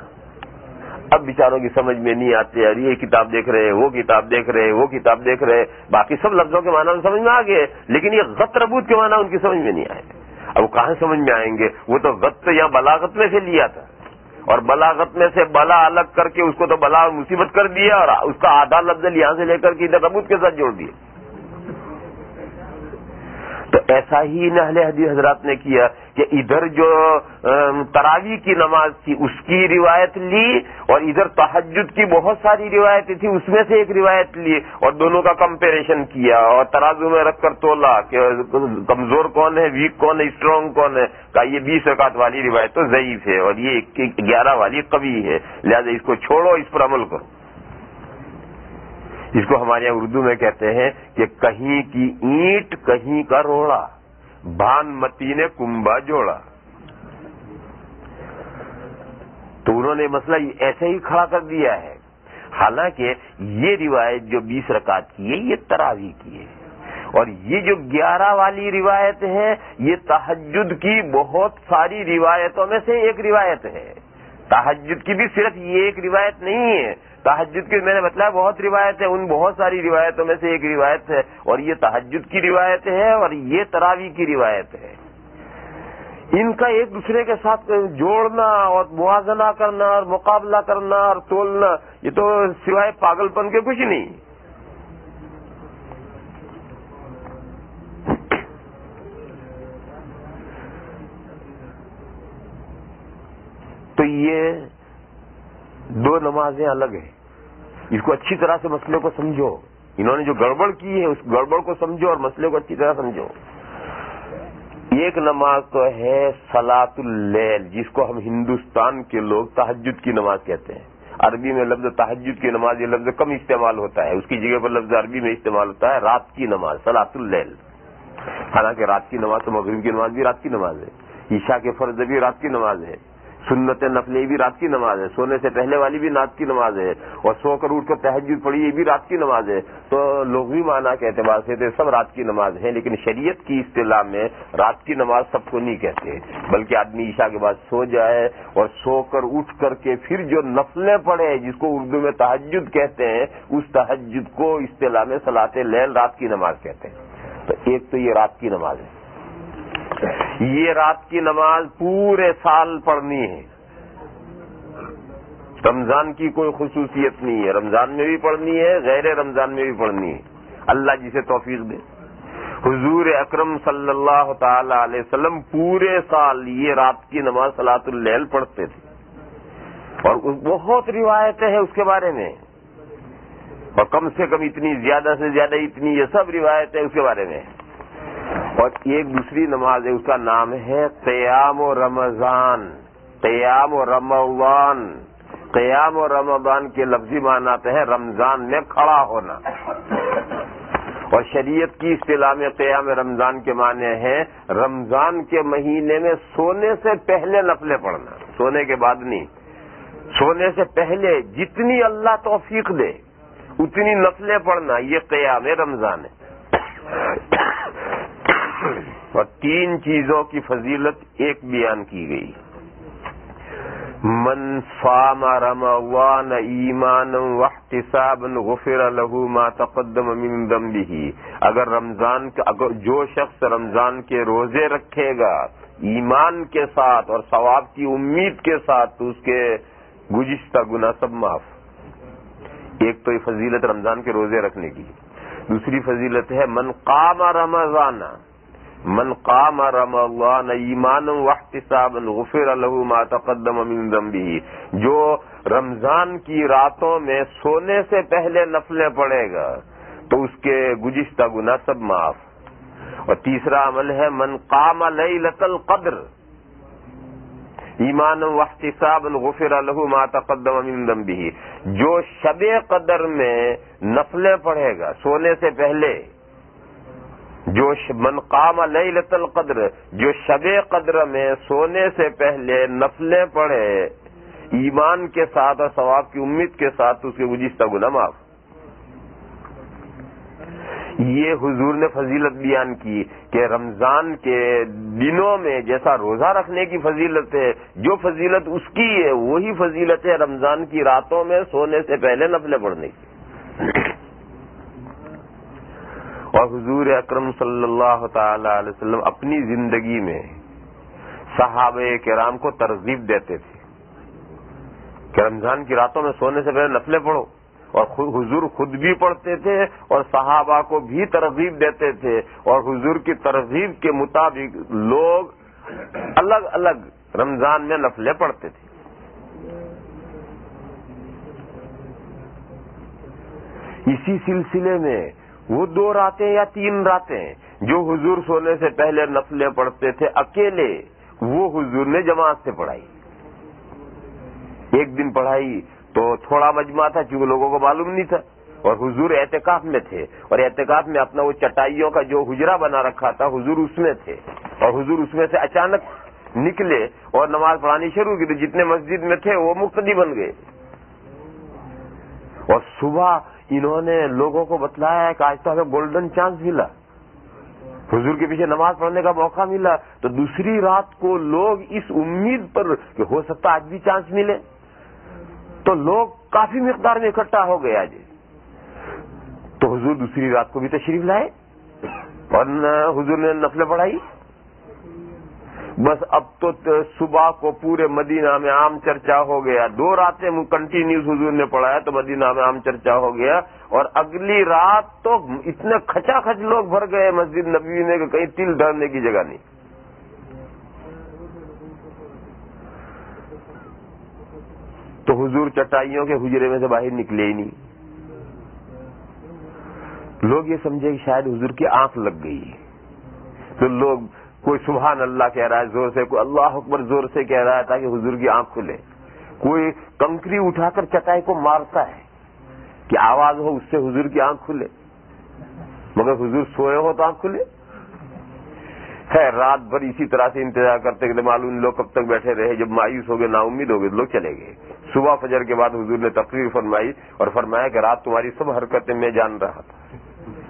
اب بیچاروں کی سمجھ میں نہیں آتے. یار یہ کتاب دیکھ رہے، وہ کتاب دیکھ رہے، وہ کتاب دیکھ رہے، باقی سب لفظوں کے معنی سمجھ میں آ گئے، لیکن یہ غط ربوت کے معنی ان کی سمجھ میں نہیں آئے. اب کہاں سمجھ میں آئیں گے؟ وہ تو غط یا بلاغت میں سے لیا تھا، اور بلاغت میں سے بلا الگ کر کے اس کو تو بلا مصیبت کر دیا، اور اس کا آدھا لفظ یہاں سے لے کر کے ادھر ربوت کے ساتھ جوڑ دیا. تو ایسا ہی اہل حدیث حضرات نے کیا کہ ادھر جو تراویح کی نماز تھی اس کی روایت لی، اور ادھر تہجد کی بہت ساری روایتیں تھی اس میں سے ایک روایت لی، اور دونوں کا کمپیریشن کیا، اور ترازو میں رکھ کر تولا کہ کمزور کون ہے، ویک کون ہے، اسٹرانگ کون ہے. کہا یہ 20 رکعت والی روایت تو ضعیف ہے، اور یہ 11 والی قوی ہے، لہذا اس کو چھوڑو، اس پر عمل کرو. اس کو ہمارے یہاں اردو میں کہتے ہیں کہ کہیں کی اینٹ کہیں کا روڑا، بھان متی نے کنبا جوڑا. تو انہوں نے مسئلہ ایسے ہی کھڑا کر دیا ہے. حالانکہ یہ روایت جو 20 رکعت کی ہے یہ تراویح کی ہے، اور یہ جو 11 والی روایت ہے یہ تہجد کی بہت ساری روایتوں میں سے ایک روایت ہے. تہجد کی بھی صرف یہ ایک روایت نہیں ہے، تہجد کی میں نے بتلایا بہت روایت ہے، ان بہت ساری روایتوں میں سے ایک روایت ہے، اور یہ تہجد کی روایت ہے اور یہ تراویح کی روایت ہے. ان کا ایک دوسرے کے ساتھ جوڑنا اور موازنہ کرنا اور مقابلہ کرنا اور تولنا، یہ تو سوائے پاگل پن کے کچھ نہیں. تو یہ دو نمازیں الگ ہیں. اس کو اچھی طرح سے مسئلے کو سمجھو. انہوں نے جو گڑبڑ کی ہے اس گڑبڑ کو سمجھو اور مسئلے کو اچھی طرح سمجھو. ایک نماز تو ہے صلاۃ اللیل، جس کو ہم ہندوستان کے لوگ تہجد کی نماز کہتے ہیں. عربی میں لفظ تہجد کی نماز یہ لفظ کم استعمال ہوتا ہے، اس کی جگہ پر لفظ عربی میں استعمال ہوتا ہے رات کی نماز، صلاۃ اللیل. حالانکہ رات کی نماز تو مغرب کی نماز بھی رات کی نماز ہے، عشاء کے فرض بھی رات کی نماز ہے، سنت نفلی بھی رات کی نماز ہے، سونے سے پہلے والی بھی رات کی نماز ہے، اور سو کر اٹھ کر تہجد پڑھی یہ بھی رات کی نماز ہے. تو لغوی معنی کے اعتبار سے تو سب رات کی نماز ہے، لیکن شریعت کی اصطلاح میں رات کی نماز سب کو نہیں کہتے، بلکہ آدمی عشاء کے بعد سو جائے اور سو کر اٹھ کر کے پھر جو نفلیں پڑھے جس کو اردو میں تہجد کہتے ہیں، اس تہجد کو اصطلاح میں صلاۃ اللیل رات کی نماز کہتے ہیں. تو ایک تو یہ رات کی نماز ہے. یہ رات کی نماز پورے سال پڑھنی ہے. رمضان کی کوئی خصوصیت نہیں ہے، رمضان میں بھی پڑھنی ہے، غیر رمضان میں بھی پڑھنی ہے، اللہ جسے توفیق دے. حضور اکرم صلی اللہ تعالی علیہ وسلم پورے سال یہ رات کی نماز صلاۃ اللیل پڑھتے تھے، اور بہت روایتیں ہیں اس کے بارے میں، اور کم سے کم اتنی، زیادہ سے زیادہ اتنی، یہ سب روایتیں اس کے بارے میں. اور ایک دوسری نماز ہے، اس کا نام ہے قیام و رمضان. قیام و رمضان، قیام و رمضان کے لفظی معنی آتے ہیں رمضان میں کھڑا ہونا، اور شریعت کی اصطلاح میں قیام رمضان کے معنی ہیں رمضان کے مہینے میں سونے سے پہلے نفلیں پڑھنا، سونے کے بعد نہیں، سونے سے پہلے جتنی اللہ توفیق دے اتنی نفلیں پڑھنا، یہ قیام رمضان ہے. اور تین چیزوں کی فضیلت ایک بیان کی گئی. من صام رمضان ایمانا واحتسابا غفر له ما تقدم من ذنبه. اگر جو شخص رمضان کے روزے رکھے گا ایمان کے ساتھ اور ثواب کی امید کے ساتھ تو اس کے گزشتہ گناہ سب معاف. ایک تو یہ فضیلت رمضان کے روزے رکھنے کی. دوسری فضیلت ہے من قام رمضان، من قام رمضان ایمانا واحتسابا غفر له ما تقدم من ذنبه. جو رمضان کی راتوں میں سونے سے پہلے نفلیں پڑھے گا تو اس کے گزشتہ گناہ سب معاف. اور تیسرا عمل ہے من قام لیلۃ القدر ایمانا واحتسابا غفر له ما تقدم من ذنبه. جو شب قدر میں نفلیں پڑھے گا سونے سے پہلے، جو من قام لیلۃ القدر، جو شب قدر میں سونے سے پہلے نفلیں پڑھے ایمان کے ساتھ اور ثواب کی امید کے ساتھ، اس کے گزشتہ گناہ معاف. یہ حضور نے فضیلت بیان کی کہ رمضان کے دنوں میں جیسا روزہ رکھنے کی فضیلت ہے، جو فضیلت اس کی ہے وہی فضیلت ہے رمضان کی راتوں میں سونے سے پہلے نفلیں پڑھنے کی. اور حضور اکرم صلی اللہ تعالی علیہ وسلم اپنی زندگی میں صحابہ کرام کو ترغیب دیتے تھے کہ رمضان کی راتوں میں سونے سے پہلے نفلیں پڑھو، اور حضور خود بھی پڑھتے تھے اور صحابہ کو بھی ترغیب دیتے تھے. اور حضور کی ترغیب کے مطابق لوگ الگ الگ رمضان میں نفلیں پڑھتے تھے. اسی سلسلے میں وہ 2 راتیں یا 3 راتیں جو حضور سونے سے پہلے نفلیں پڑھتے تھے اکیلے، وہ حضور نے جماعت سے پڑھائی. ایک دن پڑھائی تو تھوڑا مجمع تھا کیونکہ لوگوں کو معلوم نہیں تھا، اور حضور اعتکاف میں تھے، اور اعتکاف میں اپنا وہ چٹائیوں کا جو حجرہ بنا رکھا تھا حضور اس میں تھے، اور حضور اس میں سے اچانک نکلے اور نماز پڑھانی شروع کی. تو جتنے مسجد میں تھے وہ مقتدی بن گئے. اور صبح انہوں نے لوگوں کو بتلایا ہے کہ آج تو ہمیں گولڈن چانس ملا، حضور کے پیچھے نماز پڑھنے کا موقع ملا. تو دوسری رات کو لوگ اس امید پر کہ ہو سکتا آج بھی چانس ملے، تو لوگ کافی مقدار میں اکٹھا ہو گئے. آج تو حضور دوسری رات کو بھی تشریف لائے اور حضور نے نفلیں پڑھائی. بس اب تو صبح کو پورے مدینہ میں عام چرچا ہو گیا. 2 راتیں کنٹینیوس حضور نے پڑھایا تو مدینہ میں عام چرچا ہو گیا. اور اگلی رات تو اتنے کھچا کھچ لوگ بھر گئے مسجد نبوی میں کہ کہیں تل دھرنے کی جگہ نہیں. تو حضور چٹائیوں کے حجرے میں سے باہر نکلے ہی نہیں. لوگ یہ سمجھے کہ شاید حضور کی آنکھ لگ گئی, تو لوگ کوئی سبحان اللہ کہہ رہا ہے زور سے, کوئی اللہ اکبر زور سے کہہ رہا ہے تاکہ حضور کی آنکھ کھلے, کوئی کنکری اٹھا کر چٹائی کو مارتا ہے کہ آواز ہو اس سے حضور کی آنکھ کھلے, مگر حضور سوئے ہو تو آنکھ کھلے. ہے رات بھر اسی طرح سے انتظار کرتے کہ معلوم لوگ کب تک بیٹھے رہے, جب مایوس ہو گئے نا امید ہو گئے لوگ چلے گئے. صبح فجر کے بعد حضور نے تقریر فرمائی اور فرمایا کہ رات تمہاری سب حرکتیں میں جان رہا تھا,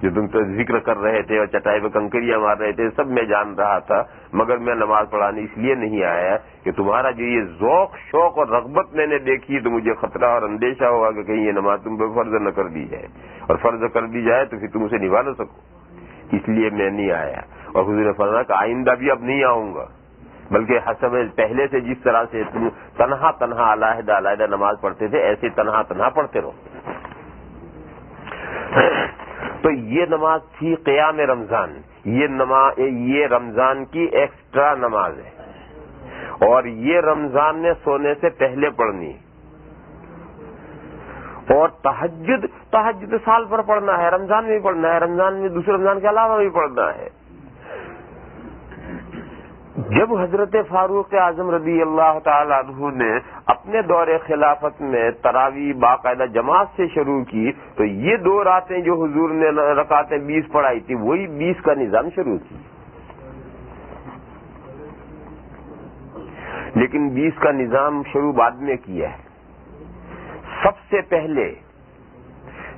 جو تم تو ذکر کر رہے تھے اور چٹائی پہ کنکریاں مار رہے تھے سب میں جان رہا تھا, مگر میں نماز پڑھانے اس لیے نہیں آیا کہ تمہارا جو یہ ذوق شوق اور رغبت میں نے دیکھی تو مجھے خطرہ اور اندیشہ ہوا کہ کہیں یہ نماز تم پہ فرض نہ کر دی جائے, اور فرض کر دی جائے تو پھر تم اسے نبھا نہ سکو, اس لیے میں نہیں آیا. اور حضور نے فرمایا کہ آئندہ بھی اب نہیں آؤں گا, بلکہ حسب پہلے سے جس طرح سے تم تنہا تنہا علیحدہ علیحدہ نماز پڑھتے تھے ایسے تنہا تنہا پڑھتے رہو. تو یہ نماز تھی قیام رمضان, یہ رمضان کی ایکسٹرا نماز ہے, اور یہ رمضان میں سونے سے پہلے پڑھنی. اور تہجد سال پر پڑھنا ہے, رمضان میں بھی پڑھنا ہے, رمضان میں دوسرے رمضان کے علاوہ بھی پڑھنا ہے. جب حضرت فاروق اعظم رضی اللہ تعالی عنہ نے اپنے دور خلافت میں تراویح باقاعدہ جماعت سے شروع کی تو یہ 2 راتیں جو حضور نے رکعتیں 20 پڑھائی تھی وہی 20 کا نظام شروع کی. لیکن 20 کا نظام شروع بعد میں کیا ہے. سب سے پہلے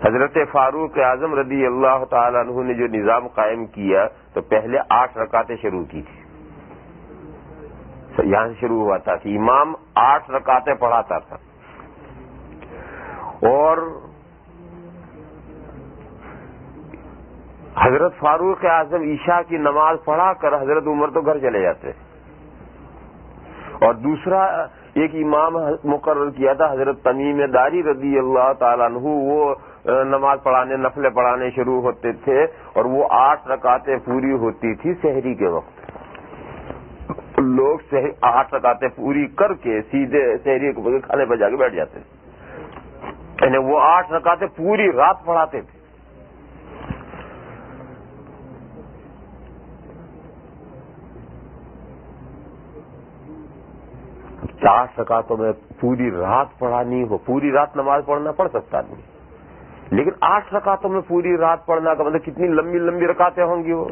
حضرت فاروق اعظم رضی اللہ تعالی عنہ نے جو نظام قائم کیا تو پہلے 8 رکعتیں شروع کی تھی. یہاں سے شروع ہوا تھا کہ امام 8 رکعتیں پڑھاتا تھا, اور حضرت فاروق اعظم عشاء کی نماز پڑھا کر حضرت عمر تو گھر چلے جاتے, اور دوسرا ایک امام مقرر کیا تھا حضرت تمیم داری رضی اللہ تعالیٰ عنہ, وہ نماز پڑھانے نفلیں پڑھانے شروع ہوتے تھے, اور وہ 8 رکعتیں پوری ہوتی تھی سحری کے وقت. لوگ 8 رکعتیں پوری کر کے سیدھے سحری کے کھانے پہ جا کے بیٹھ جاتے تھے, یعنی وہ 8 رکعتیں پوری رات پڑھاتے تھے. آٹھ رکعتوں میں پوری رات پڑھانی ہو, پوری رات نماز پڑھنا پڑ سکتا نہیں, لیکن 8 رکعتوں میں پوری رات پڑھنا کا مطلب کتنی لمبی لمبی رکعتیں ہوں گی وہ.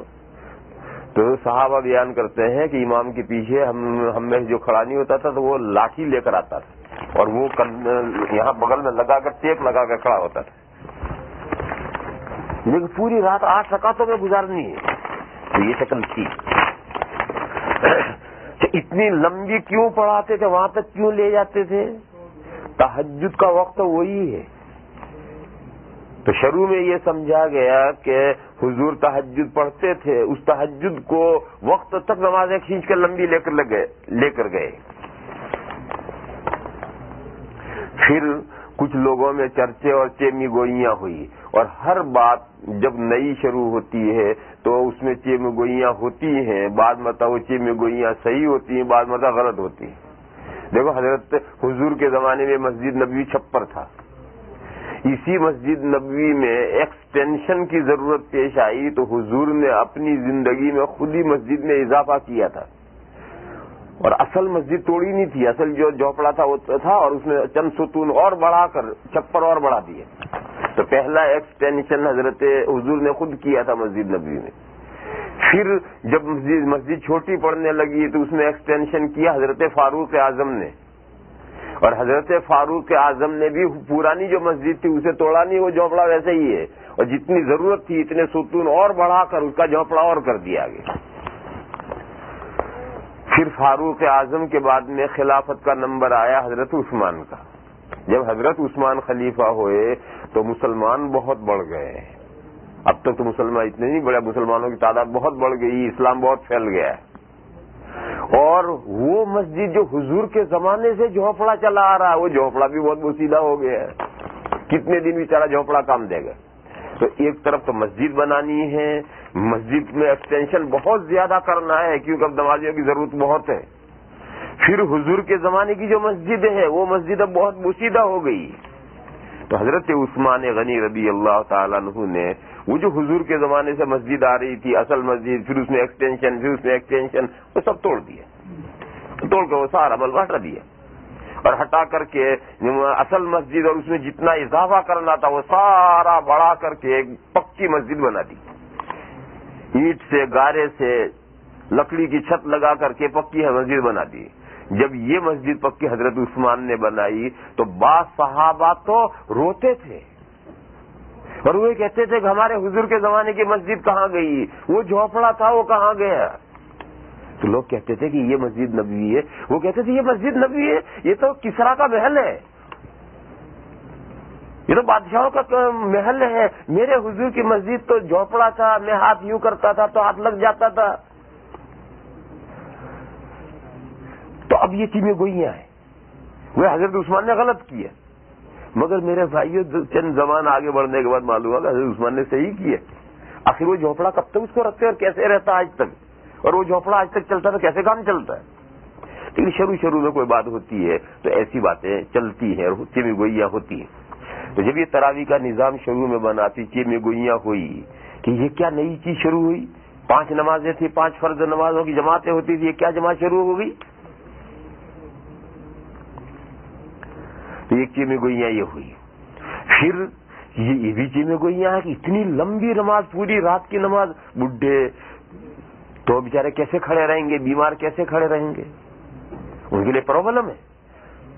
تو صحابہ بیان کرتے ہیں کہ امام کے پیچھے ہم میں جو کھڑا نہیں ہوتا تھا تو وہ لاٹھی لے کر آتا تھا, اور وہ یہاں بغل میں لگا کر ٹیپ لگا کر کھڑا ہوتا تھا. لیکن پوری رات 8 رکعتوں میں گزارنی ہے, تو یہ شکل تھی. اتنی لمبی کیوں پڑھاتے تھے, وہاں تک کیوں لے جاتے تھے؟ تہجد کا وقت وہی ہے. تو شروع میں یہ سمجھا گیا کہ حضور تہجد پڑھتے تھے, اس تہجد کو وقت تک نمازیں کھینچ کر لمبی لے کر گئے. پھر کچھ لوگوں میں چرچے اور چیمی گوئیاں ہوئی, اور ہر بات جب نئی شروع ہوتی ہے تو اس میں چیمی گوئیاں ہوتی ہیں. بعض مرتبہ وہ چیمی گوئیاں صحیح ہوتی ہیں, بعض مرتبہ غلط ہوتی ہیں. دیکھو حضرت حضور کے زمانے میں مسجد نبوی چھپر تھا, اسی مسجد نبوی میں ایکسٹینشن کی ضرورت پیش آئی تو حضور نے اپنی زندگی میں خود ہی مسجد میں اضافہ کیا تھا, اور اصل مسجد توڑی نہیں تھی, اصل جو جھوپڑا تھا وہ تھا, اور اس میں چند ستون اور بڑھا کر چھپر اور بڑھا دیے. تو پہلا ایکسٹینشن حضرت حضور نے خود کیا تھا مسجد نبوی میں. پھر جب مسجد چھوٹی پڑنے لگی تو اس میں ایکسٹینشن کیا حضرت فاروق اعظم نے, اور حضرت فاروق اعظم نے بھی پرانی جو مسجد تھی اسے توڑا نہیں, وہ جھونپڑا ویسے ہی ہے, اور جتنی ضرورت تھی اتنے ستون اور بڑھا کر اس کا جھونپڑا اور کر دیا گیا. پھر فاروق اعظم کے بعد میں خلافت کا نمبر آیا حضرت عثمان کا. جب حضرت عثمان خلیفہ ہوئے تو مسلمان بہت بڑھ گئے. اب تک تو مسلمان اتنے نہیں بڑے, مسلمانوں کی تعداد بہت بڑھ گئی, اسلام بہت پھیل گیا ہے. اور وہ مسجد جو حضور کے زمانے سے جھونپڑا چلا آ رہا ہے وہ جھونپڑا بھی بہت بوسیدہ ہو گیا ہے. کتنے دن بیچارہ جھونپڑا کام دے گا. تو ایک طرف تو مسجد بنانی ہے, مسجد میں ایکسٹینشن بہت زیادہ کرنا ہے کیونکہ اب نمازیوں کی ضرورت بہت ہے. پھر حضور کے زمانے کی جو مسجد ہے وہ مسجد اب بہت بوسیدہ ہو گئی. تو حضرت عثمان غنی رضی اللہ تعالیٰ عنہ نے وہ جو حضور کے زمانے سے مسجد آ رہی تھی، اصل مسجد، پھر اس میں ایکسٹینشن، وہ سب توڑ دیا. توڑ کر وہ سارا ملبہ ہٹا دیا اور ہٹا کر کے اصل مسجد اور اس میں جتنا اضافہ کرنا تھا وہ سارا بڑھا کر کے ایک پکی مسجد بنا دی. اینٹ سے، گارے سے، لکڑی کی چھت لگا کر کے پکی مسجد بنا دی. جب یہ مسجد پکی حضرت عثمان نے بنائی تو بعض صحابہ تو روتے تھے اور وہ کہتے تھے کہ ہمارے حضور کے زمانے کی مسجد کہاں گئی، وہ جھوپڑا تھا وہ کہاں گیا. تو لوگ کہتے تھے کہ یہ مسجد نبوی ہے، وہ کہتے تھے یہ مسجد نبوی ہے، یہ تو کسرا کا محل ہے، یہ تو بادشاہوں کا محل ہے. میرے حضور کی مسجد تو جھوپڑا تھا، میں ہاتھ یوں کرتا تھا تو ہاتھ لگ جاتا تھا. تو اب یہ چیزیں گوئیاں ہیں. وہ حضرت عثمان نے غلط کیا، مگر میرے بھائیوں چند زمان آگے بڑھنے کے بعد معلوم ہوا کہ حضرت عثمان نے صحیح کیا. آخر وہ جھوپڑا کب تک اس کو رکھتے اور کیسے رہتا آج تک، اور وہ جھوپڑا آج تک چلتا تو کیسے کام چلتا ہے. لیکن شروع میں کوئی بات ہوتی ہے تو ایسی باتیں چلتی ہیں اور چیمیں گوئیاں ہوتی ہیں. تو جب یہ تراویح کا نظام شروع میں بنا تھی، چیمیں گوئیاں ہوئی کہ یہ کیا نئی چیز شروع ہوئی. 5 نمازیں تھیں، 5 فرض نمازوں کی جماعتیں ہوتی تھی، یہ کیا جماعت شروع ہو گئی. تو ایک چیمیں گوئیاں یہ ہوئی. پھر یہ بھی چیمیں گوئیاں ہیں کہ اتنی لمبی نماز، پوری رات کی نماز، بڈھے تو بیچارے کیسے کھڑے رہیں گے، بیمار کیسے کھڑے رہیں گے، ان کے لیے پرابلم ہے.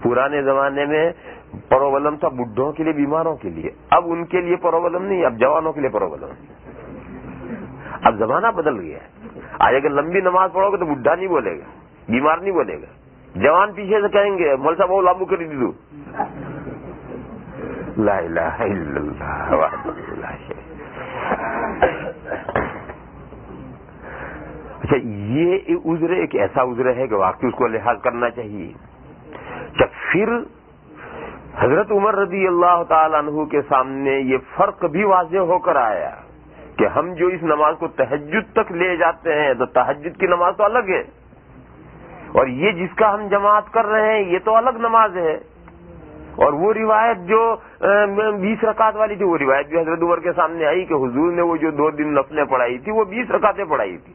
پرانے زمانے میں پرابلم تھا بڈھوں کے لیے، بیماروں کے لیے. اب ان کے لیے پرابلم نہیں، اب جوانوں کے لیے پرابلم ہے. اب زمانہ بدل گیا ہے. آج اگر لمبی نماز پڑھو گے تو بڈھا نہیں بولے گا، بیمار نہیں بولے گا. جوان پیچھے سے کہیں گے مول صاحب وہ لابو کری دی. لا الہ الا اللہ وحدہ لا شریک. اچھا، یہ عذر ایک ایسا عذر ہے کہ واقعی اس کو لحاظ کرنا چاہیے. پھر حضرت عمر رضی اللہ تعالیٰ عنہ کے سامنے یہ فرق بھی واضح ہو کر آیا کہ ہم جو اس نماز کو تہجد تک لے جاتے ہیں تو تہجد کی نماز تو الگ ہے، اور یہ جس کا ہم جماعت کر رہے ہیں یہ تو الگ نماز ہے. اور وہ روایت جو 20 رکعت والی تھی، وہ روایت بھی حضرت عمر کے سامنے آئی کہ حضور نے وہ جو 2 دن نفلیں پڑھائی تھی وہ 20 رکعتیں پڑھائی تھی.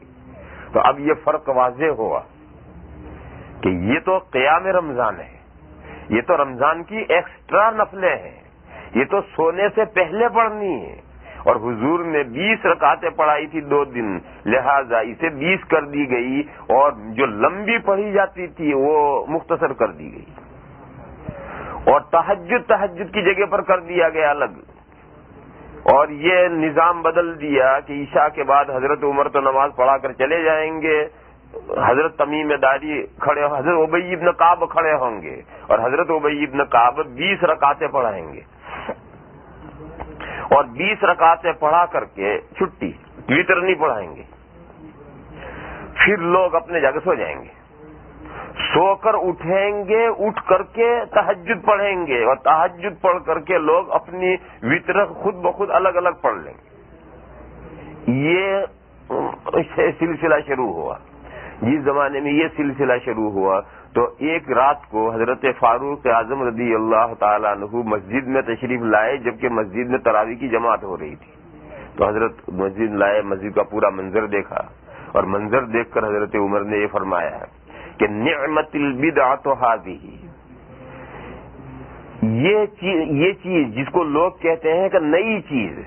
تو اب یہ فرق واضح ہوا کہ یہ تو قیام رمضان ہے، یہ تو رمضان کی ایکسٹرا نفلیں ہیں، یہ تو سونے سے پہلے پڑھنی ہے. اور حضور نے 20 رکعتیں پڑھائی تھی 2 دن، لہذا اسے 20 کر دی گئی، اور جو لمبی پڑھی جاتی تھی وہ مختصر کر دی گئی. اور تہجد کی جگہ پر کر دیا گیا الگ. اور یہ نظام بدل دیا کہ عشاء کے بعد حضرت عمر تو نماز پڑھا کر چلے جائیں گے، حضرت تمیم داری کھڑے، حضرت ابی ابن کعب کھڑے ہوں گے، اور حضرت ابی ابن کعب 20 رکعتیں پڑھائیں گے، اور 20 رکعتیں پڑھا کر کے چھٹی، وتر نہیں پڑھائیں گے. پھر لوگ اپنے جگہ سو جائیں گے، سو کر اٹھیں گے، اٹھ کر کے تہجد پڑھیں گے، اور تہجد پڑھ کر کے لوگ اپنی وتر خود بخود الگ الگ پڑھ لیں گے. یہ سلسلہ شروع ہوا. جس زمانے میں یہ سلسلہ شروع ہوا تو ایک رات کو حضرت فاروق اعظم رضی اللہ تعالیٰ عنہ مسجد میں تشریف لائے، جبکہ مسجد میں تراویح کی جماعت ہو رہی تھی. تو حضرت مسجد لائے، مسجد کا پورا منظر دیکھا، اور منظر دیکھ کر حضرت عمر نے یہ فرمایا کہ نعمت البدعۃ ھذہ، یہ چیز جس کو لوگ کہتے ہیں کہ نئی چیز،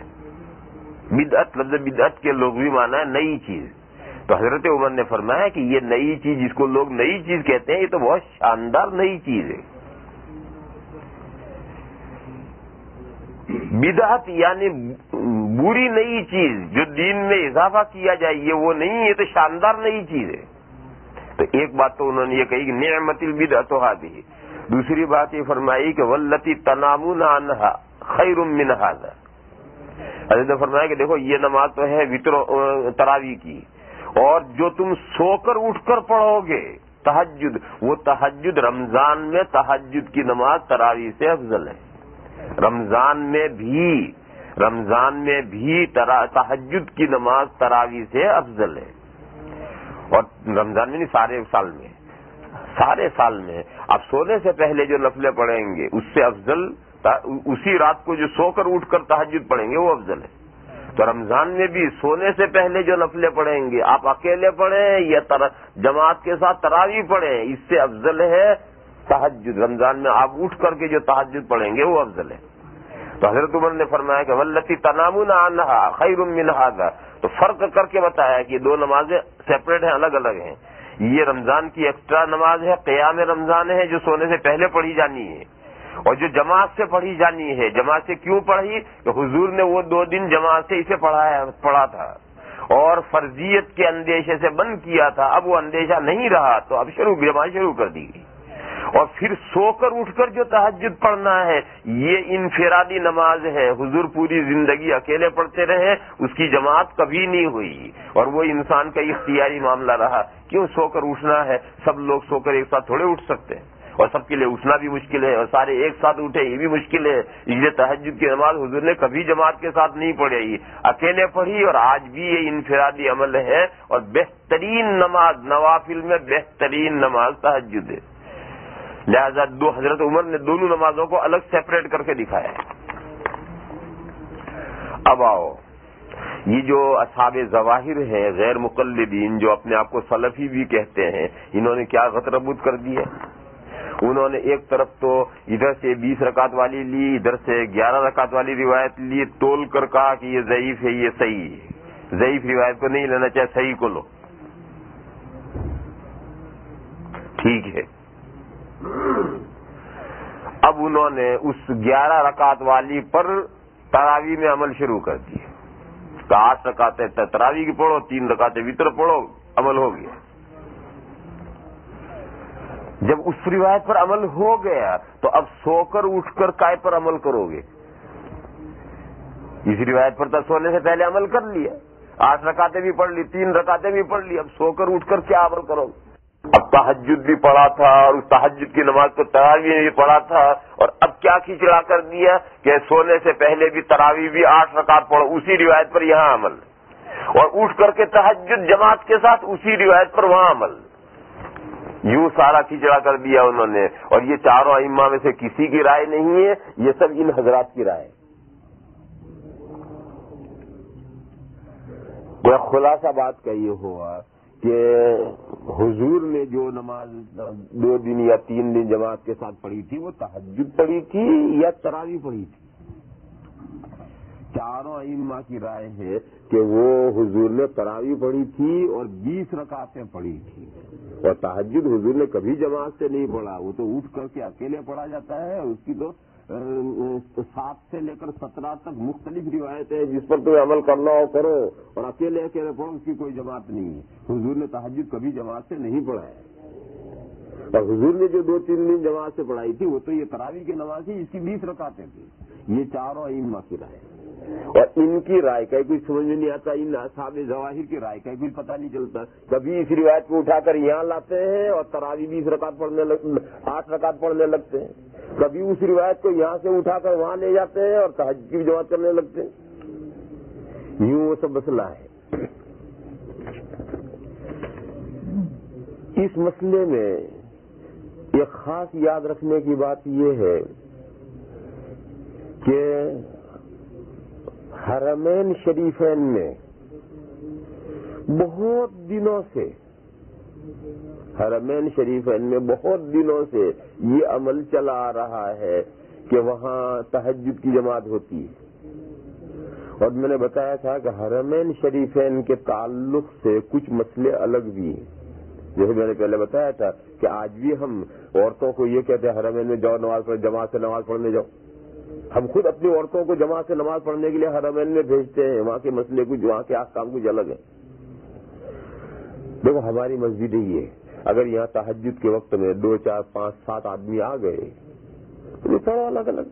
بدعت، لفظ بدعت کے لغوی معنی ہے نئی چیز. تو حضرت عمر نے فرمایا کہ یہ نئی چیز جس کو لوگ نئی چیز کہتے ہیں یہ تو بہت شاندار نئی چیز ہے. بدعت یعنی بری نئی چیز جو دین میں اضافہ کیا جائے، یہ وہ نہیں، یہ تو شاندار نئی چیز ہے. تو ایک بات تو انہوں نے یہ کہی کہ نعمت البدعۃ ھذہ. دوسری بات یہ فرمائی کہ واللتی تنامون عنہا خیر من ھذا. حضرت نے فرمایا کہ دیکھو یہ نماز تو ہے وتر تراویح کی، اور جو تم سو کر اٹھ کر پڑھو گے تہجد، وہ تہجد رمضان میں تہجد کی نماز تراویح سے افضل ہے. رمضان میں بھی تہجد کی نماز تراویح سے افضل ہے. اور رمضان میں نہیں، سارے سال میں، سارے سال میں اب سونے سے پہلے جو نفلیں پڑھیں گے اس سے افضل اسی رات کو جو سو کر اٹھ کر تہجد پڑھیں گے وہ افضل ہے. تو رمضان میں بھی سونے سے پہلے جو نفلیں پڑھیں گے آپ اکیلے پڑھیں یا جماعت کے ساتھ تراویح پڑھیں, اس سے افضل ہے تہجد. رمضان میں آپ اٹھ کر کے جو تہجد پڑھیں گے وہ افضل ہے. تو حضرت عمر نے فرمایا کہ واللتی تنامون عنہا خیر من ھذا, تو فرق کر کے بتایا کہ دو نمازیں سیپریٹ ہیں, الگ الگ ہیں. یہ رمضان کی ایکسٹرا نماز ہے, قیام رمضان ہے جو سونے سے پہلے پڑھی جانی ہے, اور جو جماعت سے پڑھی جانی ہے. جماعت سے کیوں پڑھی کہ حضور نے وہ 2 دن جماعت سے اسے پڑھا تھا اور فرضیت کے اندیشے سے بند کیا تھا. اب وہ اندیشہ نہیں رہا تو اب جماعت شروع کر دی گئی. اور پھر سو کر اٹھ کر جو تہجد پڑھنا ہے یہ انفرادی نماز ہے. حضور پوری زندگی اکیلے پڑھتے رہے, اس کی جماعت کبھی نہیں ہوئی, اور وہ انسان کا اختیاری معاملہ رہا. کیوں سو کر اٹھنا ہے؟ سب لوگ سو کر ایک ساتھ تھوڑے اٹھ سکتے ہیں, اور سب کے لیے اٹھنا بھی مشکل ہے, اور سارے ایک ساتھ اٹھے یہ بھی مشکل ہے. یہ تہجد کی نماز حضور نے کبھی جماعت کے ساتھ نہیں پڑھی, اکیلے پڑھی, اور آج بھی یہ انفرادی عمل ہے. اور بہترین نماز نوافل میں بہترین نماز تہجد ہے. لہذا حضرت عمر نے دونوں نمازوں کو الگ سیپریٹ کر کے دکھایا ہے. اب آؤ, یہ جو اصحاب ظواہر ہیں غیر مقلدین جو اپنے آپ کو سلفی بھی کہتے ہیں, انہوں نے کیا غتربت کر دی ہے. انہوں نے ایک طرف تو ادھر سے 20 رکعت والی لی, ادھر سے 11 رکعت والی روایت لی, تول کر کہا کہ یہ ضعیف ہے یہ صحیح ہے. ضعیف روایت کو نہیں لینا چاہے, صحیح کو لو. ٹھیک ہے. اب انہوں نے اس 11 رکعت والی پر تراویح میں عمل شروع کر دیا. 8 رکعتیں تراویح کی پڑھو, 3 رکعتیں وتر پڑھو, عمل ہو گیا. جب اس روایت پر عمل ہو گیا تو اب سو کر اٹھ کر کائے پر عمل کرو گے؟ اس روایت پر تو سونے سے پہلے عمل کر لیا, 8 رکعتیں بھی پڑھ لی, 3 رکعتیں بھی پڑھ لی, اب سو کر اٹھ کر کیا عمل کرو گے؟ اب تہجد بھی پڑھا تھا, اور اس تہجد کی نماز کو تراویح بھی پڑھا تھا, اور اب کیا کھچڑا کر دیا کہ سونے سے پہلے بھی تراویح بھی 8 رکعت پڑھو, اسی روایت پر یہاں عمل, اور اٹھ کر کے تہجد جماعت کے ساتھ اسی روایت پر وہاں عمل. یوں سارا کھچڑا کر دیا انہوں نے. اور یہ چاروں ائمہ میں سے کسی کی رائے نہیں ہے, یہ سب ان حضرات کی رائے. کوئی خلاصہ بات کا یہ ہوا کہ حضور نے جو نماز 2 دن یا 3 دن جماعت کے ساتھ پڑھی تھی وہ تہجد پڑھی تھی یا تراویح پڑھی تھی؟ چاروں ائمہ کی رائے ہے کہ وہ حضور نے تراویح پڑھی تھی اور 20 رکعتیں پڑھی تھی, اور تہجد حضور نے کبھی جماعت سے نہیں پڑھا, وہ تو اٹھ کر کے اکیلے پڑھا جاتا ہے. اس کی تو 7 سے لے کر 17 تک مختلف روایتیں ہیں جس پر تمہیں عمل کرنا ہو کرو, اور اکیلے پڑھو, اس کی کوئی جماعت نہیں ہے. حضور نے تہجد کبھی جماعت سے نہیں پڑھا ہے, اور حضور نے جو 2-3 دن جماعت سے پڑھائی تھی وہ تو یہ تراویح کی نماز تھی, اس کی 20 رکعتیں تھیں. یہ چاروں ائمہ کی رائے, اور ان کی رائے کا کوئی سمجھ میں نہیں آتا. ان اصحاب ظواہر کی رائے کا کوئی پتہ نہیں چلتا. کبھی اس روایت کو اٹھا کر یہاں لاتے ہیں اور تراویح 20 رکعت پڑھنے 8 رکعت پڑھنے لگتے ہیں, کبھی اس روایت کو یہاں سے اٹھا کر وہاں لے جاتے ہیں اور تہجد کی جماعت کرنے لگتے ہیں. یوں وہ سب مسئلہ ہے. اس مسئلے میں ایک خاص یاد رکھنے کی بات یہ ہے کہ حرمین شریفین میں بہت دنوں سے یہ عمل چلا آ رہا ہے کہ وہاں تہجد کی جماعت ہوتی ہے. اور میں نے بتایا تھا کہ حرمین شریفین کے تعلق سے کچھ مسئلے الگ بھی ہیں. جیسے میں نے پہلے بتایا تھا کہ آج بھی ہم عورتوں کو یہ کہتے ہیں حرمین میں جاؤ نماز پڑھ, جماعت سے نماز پڑھنے جاؤ. ہم خود اپنی عورتوں کو جماعت سے نماز پڑھنے کے لیے حرمین میں بھیجتے ہیں. وہاں کے مسئلے کچھ, وہاں کے احکام کچھ الگ ہیں. دیکھو ہماری مسجد ہی ہے, اگر یہاں تہجد کے وقت میں 2, 4, 5, 7 آدمی آ گئے تو یہ سارا الگ الگ.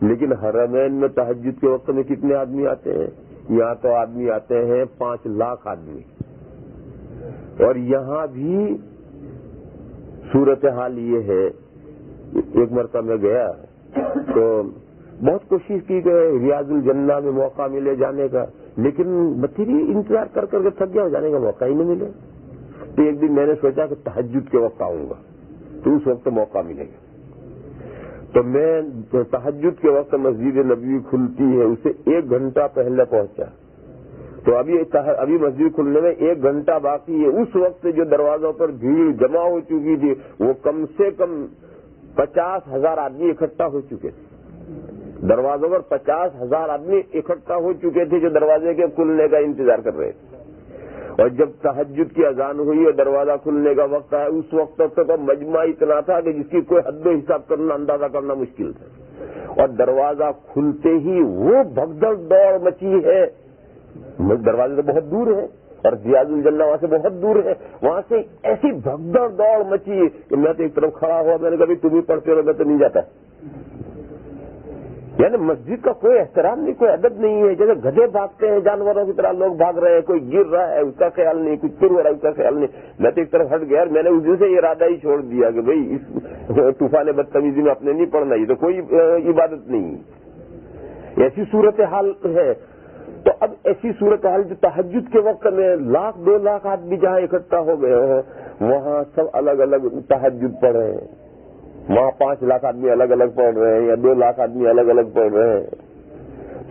لیکن حرمین میں تہجد کے وقت میں کتنے آدمی آتے ہیں؟ یہاں تو آدمی آتے ہیں 5 لاکھ آدمی. اور یہاں بھی صورتحال یہ ہے, ایک مرتبہ میں گیا تو بہت کوشش کی کہ ریاض الجنہ میں موقع ملے جانے کا, لیکن بتیری انتظار کر کر کے تھک گیا, جانے کا موقع ہی نہیں ملے. تو ایک دن میں نے سوچا کہ تہجد کے وقت آؤں گا تو اس وقت موقع ملے گا. تو میں تہجد کے وقت مسجد نبوی کھلتی ہے اسے 1 گھنٹہ پہلے پہنچا. تو ابھی مسجد کھلنے میں 1 گھنٹہ باقی ہے. اس وقت جو دروازوں پر بھیڑ جمع ہو چکی تھی وہ کم سے کم 50,000 آدمی اکٹھا ہو چکے تھے. دروازوں پر 50,000 آدمی اکٹھا ہو چکے تھے جو دروازے کے کھلنے کا انتظار کر رہے تھے. اور جب تہجد کی اذان ہوئی اور دروازہ کھلنے کا وقت آیا اس وقت تک تو مجمع اتنا تھا کہ جس کی کوئی حد و حساب کرنا اندازہ کرنا مشکل تھا. اور دروازہ کھلتے ہی وہ بھگدڑ دوڑ مچی ہے. دروازے تو بہت دور ہے اور ریاض الجنہ وہاں سے بہت دور ہے. وہاں سے ایسی بھگدڑ دوڑ مچی کہ میں تو ایک طرف کھڑا ہوا, میں نے کہا تم ہی پڑھتے ہو, میں تو نہیں جاتا. یعنی مسجد کا کوئی احترام نہیں, کوئی ادب نہیں ہے. جیسے گدھے بھاگتے ہیں جانوروں کی طرح لوگ بھاگ رہے ہیں, کوئی گر رہا ہے اس کا خیال نہیں, کچھ گر ہو رہا ہے اس کا خیال نہیں. میں تو ایک طرف ہٹ گیا. میں نے اس دن سے ارادہ ہی چھوڑ دیا کہ بھئی اس طوفان بدتمیزی میں اپنے نہیں پڑھنا, یہ تو کوئی عبادت نہیں. ایسی صورتحال ہے. تو اب ایسی صورتحال جو تہجد کے وقت میں 1,00,000 2 لاکھ آدمی جہاں اکٹھا ہو گئے ہیں وہاں سب الگ الگ تہجد پڑھ رہے ہیں. وہاں 5 لاکھ آدمی الگ الگ پڑھ رہے ہیں یا 2 لاکھ آدمی الگ الگ پڑھ رہے ہیں.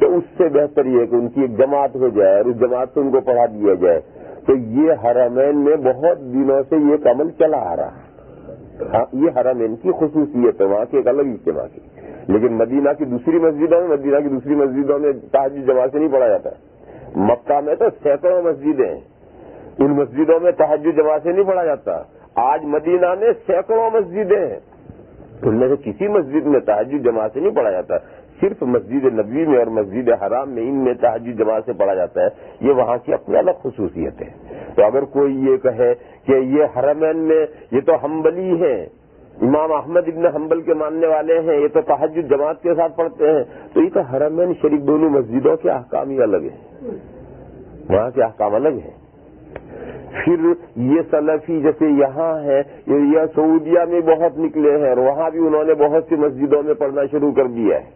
تو اس سے بہتر یہ ہے کہ ان کی ایک جماعت ہو جائے اور اس جماعت سے ان کو پڑھا دیا جائے. تو یہ حرمین میں بہت دنوں سے یہ عمل چلا آ رہا ہے. ہاں یہ حرمین کی خصوصیت ہے, وہاں کی ایک الگ اجتماع کی. لیکن مدینہ کی دوسری مسجدوں میں تہجد جماعت سے نہیں پڑھا جاتا. مکہ میں تو سینکڑوں مسجدیں ہیں, ان مسجدوں میں تہجد جماعت سے نہیں پڑھا جاتا. آج مدینہ میں سینکڑوں مسجدیں ہیں, ان میں سے کسی مسجد میں تہجد جماعت سے نہیں پڑھا جاتا. صرف مسجد نبوی میں اور مسجد حرام میں ان میں تہجد جماعت سے پڑھا جاتا ہے. یہ وہاں کی اپنی الگ خصوصیت ہے. تو اگر کوئی یہ کہے کہ یہ حرمین میں یہ تو حنبلی ہیں, امام احمد ابن حنبل کے ماننے والے ہیں, یہ تو تہجد جماعت کے ساتھ پڑھتے ہیں, تو یہ تو حرمین شریف دونوں مسجدوں کے احکام ہی الگ ہیں, وہاں کے احکام الگ ہیں. پھر یہ سلفی جیسے یہاں ہے, یہ سعودیہ میں بہت نکلے ہیں اور وہاں بھی انہوں نے بہت سی مسجدوں میں پڑھنا شروع کر دیا ہے.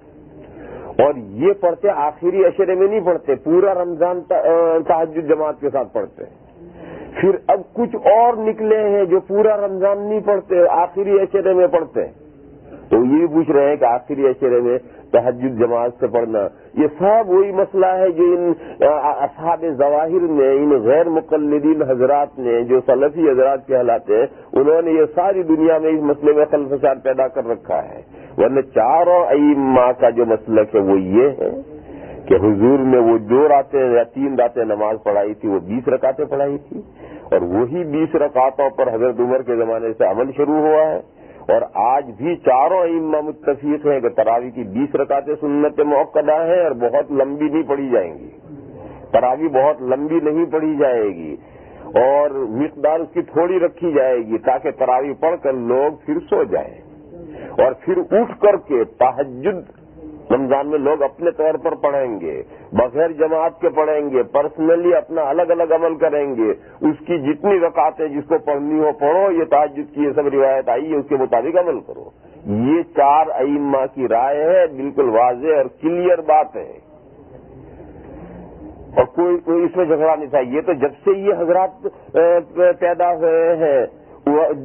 اور یہ پڑھتے آخری عشرے میں نہیں پڑھتے, پورا رمضان تہجد جماعت کے ساتھ پڑھتے ہیں. پھر اب کچھ اور نکلے ہیں جو پورا رمضان نہیں پڑھتے, آخری عشرے میں پڑھتے ہیں. تو یہ پوچھ رہے ہیں کہ آخری عشرے میں تہجد جماعت سے پڑھنا, یہ سب وہی مسئلہ ہے جو ان اصحاب ظواہر نے, ان غیر مقلدین حضرات نے جو سلفی حضرات کہلاتے ہیں, انہوں نے یہ ساری دنیا میں اس مسئلے میں خلفشار پیدا کر رکھا ہے. ورنہ چاروں ائمہ کا جو مسلک ہے وہ یہ ہے کہ حضور نے وہ 2 راتیں یا 3 راتیں نماز پڑھائی تھی, وہ 20 رکعتیں پڑھائی تھی, اور وہی 20 رکعتوں پر حضرت عمر کے زمانے سے عمل شروع ہوا ہے. اور آج بھی چاروں ائمہ متفق ہیں کہ تراویح کی 20 رکعتیں سنت موقدہ ہیں اور بہت لمبی نہیں پڑھی جائیں گی. تراویح بہت لمبی نہیں پڑھی جائے گی اور مقدار اس کی تھوڑی رکھی جائے گی تاکہ تراویح پڑھ کر لوگ پھر سو جائیں, اور پھر اٹھ کر کے تہجد رمضان میں لوگ اپنے طور پر پڑھیں گے, بغیر جماعت کے پڑھیں گے, پرسنلی اپنا الگ الگ عمل کریں گے. اس کی جتنی رکعتیں جس کو پڑھنی ہو پڑھو, یہ تہجد کی یہ سب روایت آئی ہے اس کے مطابق عمل کرو. یہ 4 ائمہ کی رائے ہے, بالکل واضح اور کلیئر بات ہے, اور کوئی اس میں جھگڑا نہیں تھا. یہ تو جب سے یہ حضرات پیدا ہوئے ہیں,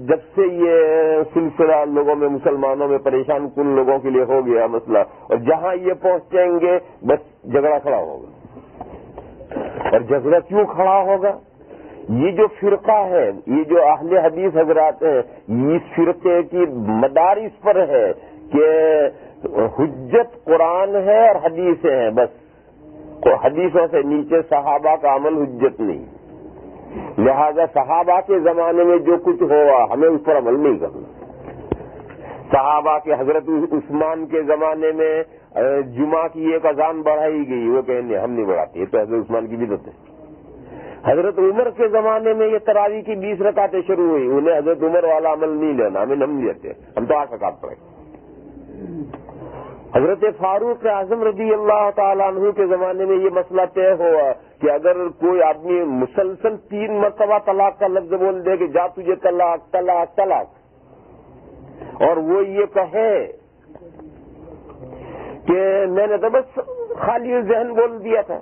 جب سے یہ سلسلہ لوگوں میں, مسلمانوں میں پریشان کن لوگوں کے لیے ہو گیا مسئلہ, اور جہاں یہ پہنچیں گے بس جھگڑا کھڑا ہوگا. اور جھگڑا کیوں کھڑا ہوگا؟ یہ جو فرقہ ہے, یہ جو اہل حدیث حضرات ہیں, اس فرقے کی مدار اس پر ہے کہ حجت قرآن ہے اور حدیثیں ہیں, بس حدیثوں سے نیچے صحابہ کا عمل حجت نہیں. لہذا صحابہ کے زمانے میں جو کچھ ہوا ہمیں اس پر عمل نہیں کرنا. صحابہ کے حضرت عثمان کے زمانے میں جمعہ کی ایک اذان بڑھائی گئی, وہ کہیں ہم نہیں بڑھاتے, یہ تو حضرت عثمان کی بدعت ہے. حضرت عمر کے زمانے میں یہ تراویح کی 20 رکعتیں شروع ہوئی, انہیں حضرت عمر والا عمل نہیں لینا, ہمیں نہیں لیتے, ہم تو 8 رکعت پڑھیں. حضرت فاروق اعظم رضی اللہ تعالیٰ عنہ کے زمانے میں یہ مسئلہ طے ہوا کہ اگر کوئی آدمی مسلسل 3 مرتبہ طلاق کا لفظ بول دے کہ جا تجھے طلاق طلاق طلاق, اور وہ یہ کہے کہ میں نے تو بس خالی ذہن بول دیا تھا,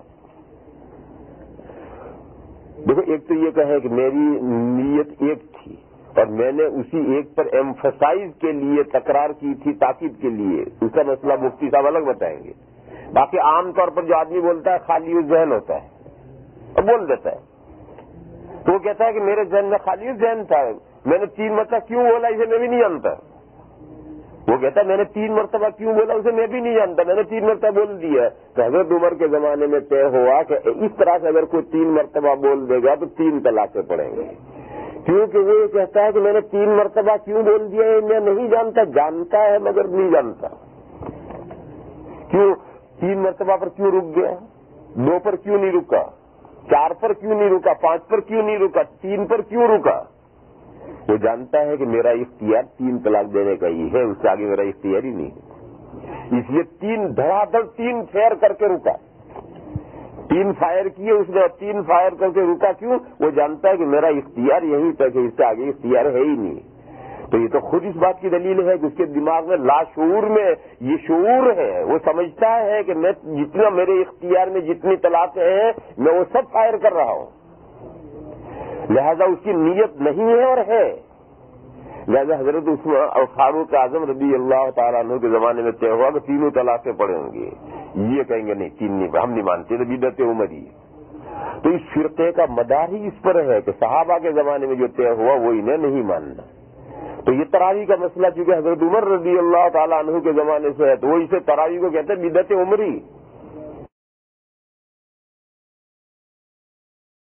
دیکھو ایک تو یہ کہے کہ میری نیت ایک تھی اور میں نے اسی ایک پر ایمفسائز کے لیے تکرار کی تھی، تاکید کے لیے، اس کا مسئلہ مفتی صاحب الگ بتائیں گے۔ باقی عام طور پر جو آدمی بولتا ہے خالی ذہن ہوتا ہے اور بول دیتا ہے، تو وہ کہتا ہے کہ میرے ذہن میں خالی ذہن تھا، میں نے 3 مرتبہ کیوں بولا اسے میں بھی نہیں جانتا۔ وہ کہتا ہے میں نے 3 مرتبہ کیوں بولا اسے میں بھی نہیں جانتا، میں نے 3 مرتبہ بول دیا۔ تو حضرت عمر کے زمانے میں طے ہوا کہ اس طرح سے اگر کوئی 3 مرتبہ بول دے گا تو 3 طلاقیں پڑیں گے، کیونکہ وہ یہ کہتا ہے کہ میں نے 3 مرتبہ کیوں بول دیا ہے میں نہیں جانتا، جانتا ہے مگر نہیں جانتا۔ کیوں 3 مرتبہ پر کیوں رک گیا، 2 پر کیوں نہیں رکا، 4 پر کیوں نہیں رکا، 5 پر کیوں نہیں رکا، 3 پر کیوں رکا؟ وہ جانتا ہے کہ میرا اختیار 3 طلاق دینے کا ہی ہے، اس سے آگے میرا اختیار ہی نہیں، اس لیے 3 دھڑا دھڑ 3 فائر کر کے رکا، 3 فائر کیے اس نے، 3 فائر کر کے رکا۔ کیوں؟ وہ جانتا ہے کہ میرا اختیار یہیں تک ہے، اس سے آگے اختیار ہے ہی نہیں۔ تو یہ تو خود اس بات کی دلیل ہے کہ اس کے دماغ میں لاشعور میں یہ شعور ہے، وہ سمجھتا ہے کہ میں جتنا میرے اختیار میں جتنی طلاقیں ہیں میں وہ سب فائر کر رہا ہوں، لہذا اس کی نیت نہیں ہے اور ہے۔ لہذا حضرت عثمان اور فاروق اعظم رضی اللہ تعالیٰ عنہ کے زمانے میں طے ہوا کہ 3 طلاقیں پڑیں گے، یہ کہیں گے نہیں 3 نہیں، ہم نہیں مانتے، تو بدعت عمری۔ تو اس فرقے کا مدار ہی اس پر ہے کہ صحابہ کے زمانے میں جو طے ہوا وہ انہیں نہیں ماننا۔ تو یہ تراویح کا مسئلہ چونکہ حضرت عمر رضی اللہ تعالیٰ عنہ کے زمانے سے ہے تو وہ اسے تراویح کو کہتے ہیں بدعت عمری۔